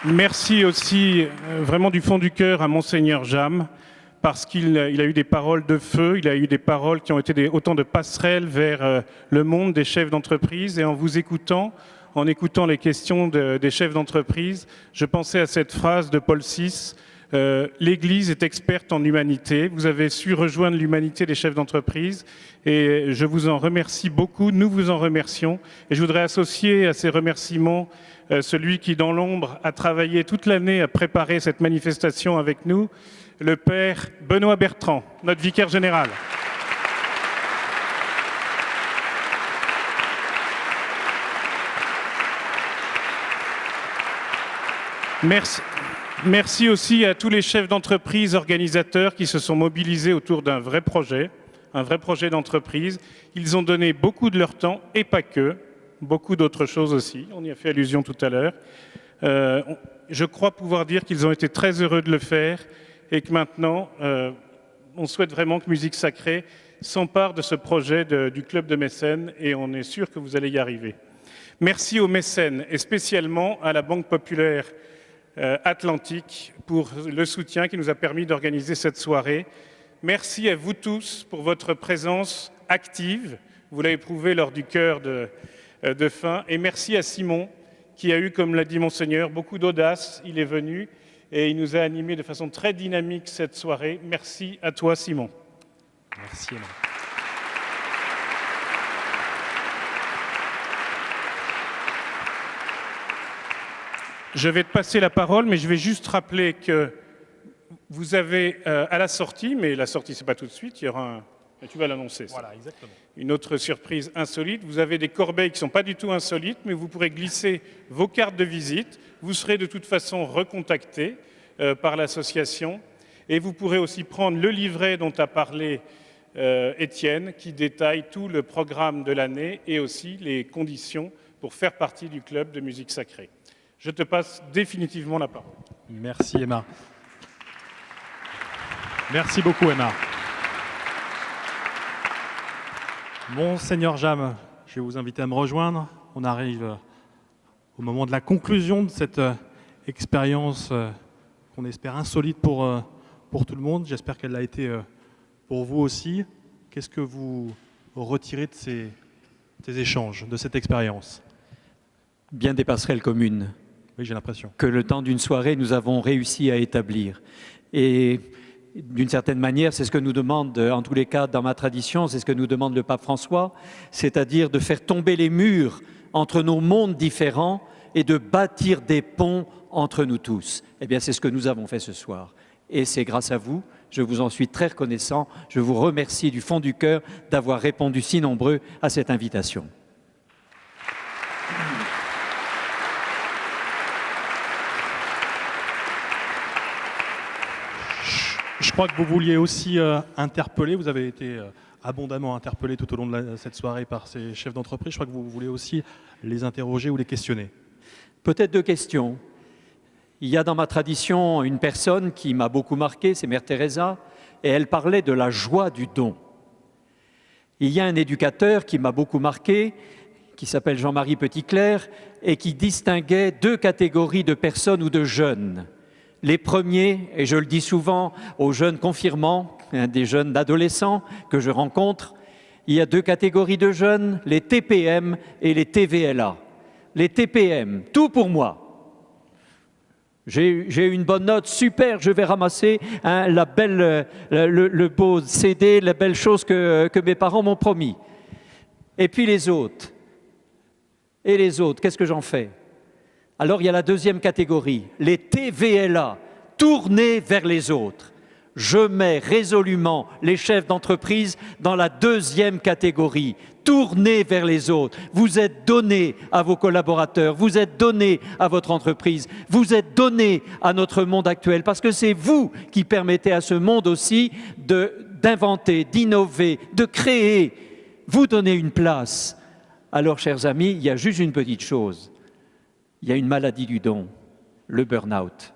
Merci aussi vraiment du fond du cœur à Monseigneur Jam, parce qu'il a eu des paroles de feu, il a eu des paroles qui ont été autant de passerelles vers le monde des chefs d'entreprise. Et en vous écoutant, en écoutant les questions des chefs d'entreprise, je pensais à cette phrase de Paul VI, l'Église est experte en humanité. Vous avez su rejoindre l'humanité des chefs d'entreprise et je vous en remercie beaucoup, nous vous en remercions. Et je voudrais associer à ces remerciements celui qui, dans l'ombre, a travaillé toute l'année à préparer cette manifestation avec nous, le Père Benoît Bertrand, notre vicaire général. Merci aussi à tous les chefs d'entreprise, organisateurs qui se sont mobilisés autour d'un vrai projet d'entreprise. Ils ont donné beaucoup de leur temps, et pas que, beaucoup d'autres choses aussi. On y a fait allusion tout à l'heure. Je crois pouvoir dire qu'ils ont été très heureux de le faire et que maintenant, on souhaite vraiment que Musique Sacrée s'emparent de ce projet du club de mécènes et on est sûr que vous allez y arriver. Merci aux mécènes et spécialement à la Banque Populaire Atlantique pour le soutien qui nous a permis d'organiser cette soirée. Merci à vous tous pour votre présence active. Vous l'avez prouvé lors du chœur de fin. Et merci à Simon qui a eu, comme l'a dit Monseigneur, beaucoup d'audace. Il est venu et il nous a animés de façon très dynamique cette soirée. Merci à toi, Simon. Merci. Emma. Je vais te passer la parole, mais je vais juste rappeler que vous avez à la sortie, mais la sortie, c'est pas tout de suite, il y aura tu vas l'annoncer. Voilà, exactement. Une autre surprise insolite. Vous avez des corbeilles qui ne sont pas du tout insolites, mais vous pourrez glisser vos cartes de visite. Vous serez de toute façon recontacté par l'association. Et vous pourrez aussi prendre le livret dont a parlé Étienne, qui détaille tout le programme de l'année et aussi les conditions pour faire partie du club de musique sacrée. Je te passe définitivement la parole. Merci Emma. Merci beaucoup Emma. Monseigneur Jam, je vais vous inviter à me rejoindre. On arrive au moment de la conclusion de cette expérience qu'on espère insolite pour tout le monde. J'espère qu'elle l'a été pour vous aussi. Qu'est-ce que vous retirez de ces échanges, de cette expérience? Bien des passerelles communes. Oui, j'ai l'impression. Que le temps d'une soirée, nous avons réussi à établir. Et d'une certaine manière, c'est ce que nous demande, en tous les cas dans ma tradition, c'est ce que nous demande le pape François, c'est-à-dire de faire tomber les murs entre nos mondes différents et de bâtir des ponts entre nous tous. Eh bien, c'est ce que nous avons fait ce soir. Et c'est grâce à vous, je vous en suis très reconnaissant, je vous remercie du fond du cœur d'avoir répondu si nombreux à cette invitation. Je crois que vous vouliez aussi interpeller, vous avez été abondamment interpellé tout au long de cette soirée par ces chefs d'entreprise. Je crois que vous voulez aussi les interroger ou les questionner. Peut-être deux questions. Il y a dans ma tradition une personne qui m'a beaucoup marqué, c'est Mère Teresa, et elle parlait de la joie du don. Il y a un éducateur qui m'a beaucoup marqué, qui s'appelle Jean-Marie Petitclerc, et qui distinguait deux catégories de personnes ou de jeunes. Les premiers, et je le dis souvent aux jeunes confirmants, des jeunes adolescents que je rencontre, il y a deux catégories de jeunes, les TPM et les TVLA. Les TPM, tout pour moi. J'ai une bonne note, super, je vais ramasser le beau CD, la belle chose que mes parents m'ont promis. Et puis les autres. Et les autres, qu'est-ce que j'en fais? Alors il y a la deuxième catégorie, les TVLA, tournés vers les autres. Je mets résolument les chefs d'entreprise dans la deuxième catégorie, tournés vers les autres. Vous êtes donnés à vos collaborateurs, vous êtes donnés à votre entreprise, vous êtes donnés à notre monde actuel, parce que c'est vous qui permettez à ce monde aussi d'inventer, d'innover, de créer. Vous donnez une place. Alors, chers amis, il y a juste une petite chose. Il y a une maladie du don, le burn-out.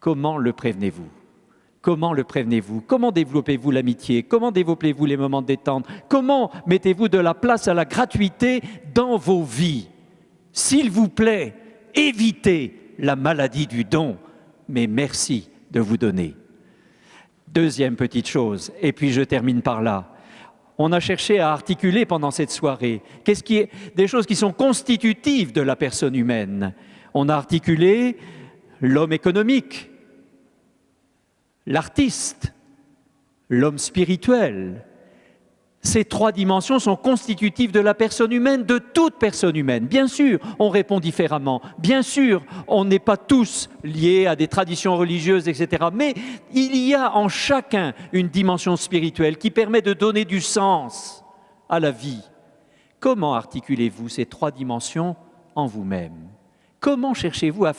Comment le prévenez-vous? Comment le prévenez-vous? Comment développez-vous l'amitié? Comment développez-vous les moments de détente? Comment mettez-vous de la place à la gratuité dans vos vies? S'il vous plaît, évitez la maladie du don, mais merci de vous donner. Deuxième petite chose, et puis je termine par là. On a cherché à articuler pendant cette soirée des choses qui sont constitutives de la personne humaine. On a articulé l'homme économique, l'artiste, l'homme spirituel. Ces trois dimensions sont constitutives de la personne humaine, de toute personne humaine. Bien sûr, on répond différemment. Bien sûr, on n'est pas tous liés à des traditions religieuses, etc. Mais il y a en chacun une dimension spirituelle qui permet de donner du sens à la vie. Comment articulez-vous ces trois dimensions en vous-même? Comment cherchez-vous à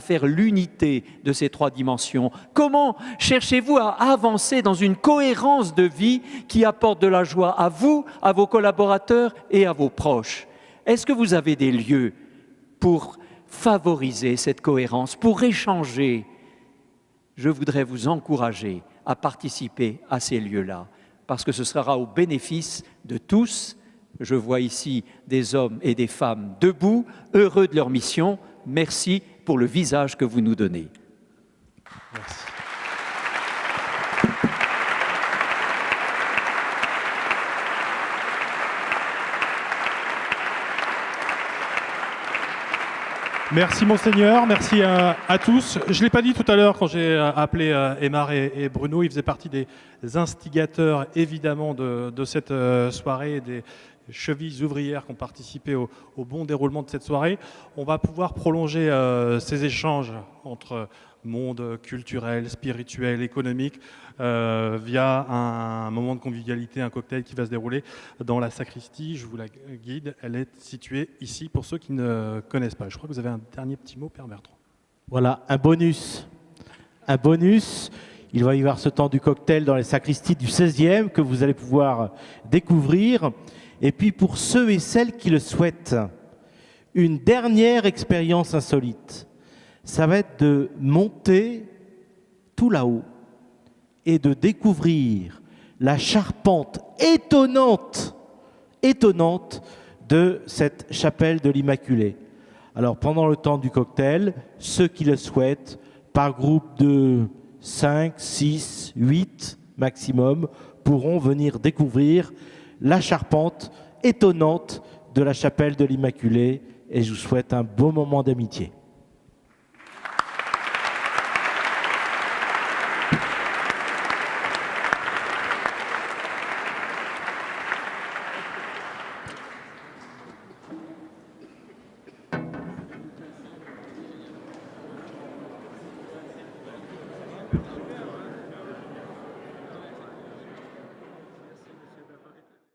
faire l'unité de ces trois dimensions? Comment cherchez-vous à avancer dans une cohérence de vie qui apporte de la joie à vous, à vos collaborateurs et à vos proches? Est-ce que vous avez des lieux pour favoriser cette cohérence, pour échanger? Je voudrais vous encourager à participer à ces lieux-là, parce que ce sera au bénéfice de tous. Je vois ici des hommes et des femmes debout, heureux de leur mission. Merci pour le visage que vous nous donnez. Merci. Merci Monseigneur, merci à tous. Je ne l'ai pas dit tout à l'heure quand j'ai appelé Aymar et Bruno, ils faisaient partie des instigateurs évidemment de cette soirée, des chevilles ouvrières qui ont participé au bon déroulement de cette soirée. On va pouvoir prolonger ces échanges entre monde culturel, spirituel, économique, via un moment de convivialité, un cocktail qui va se dérouler dans la sacristie. Je vous la guide, elle est située ici pour ceux qui ne connaissent pas. Je crois que vous avez un dernier petit mot, Père Bertrand. Voilà, un bonus. Un bonus. Il va y avoir ce temps du cocktail dans les sacristies du 16e que vous allez pouvoir découvrir. Et puis pour ceux et celles qui le souhaitent, une dernière expérience insolite. Ça va être de monter tout là-haut et de découvrir la charpente étonnante de cette chapelle de l'Immaculée. Alors pendant le temps du cocktail, ceux qui le souhaitent, par groupe de 5, 6, 8 maximum, pourront venir découvrir la charpente étonnante de la chapelle de l'Immaculée. Et je vous souhaite un beau moment d'amitié.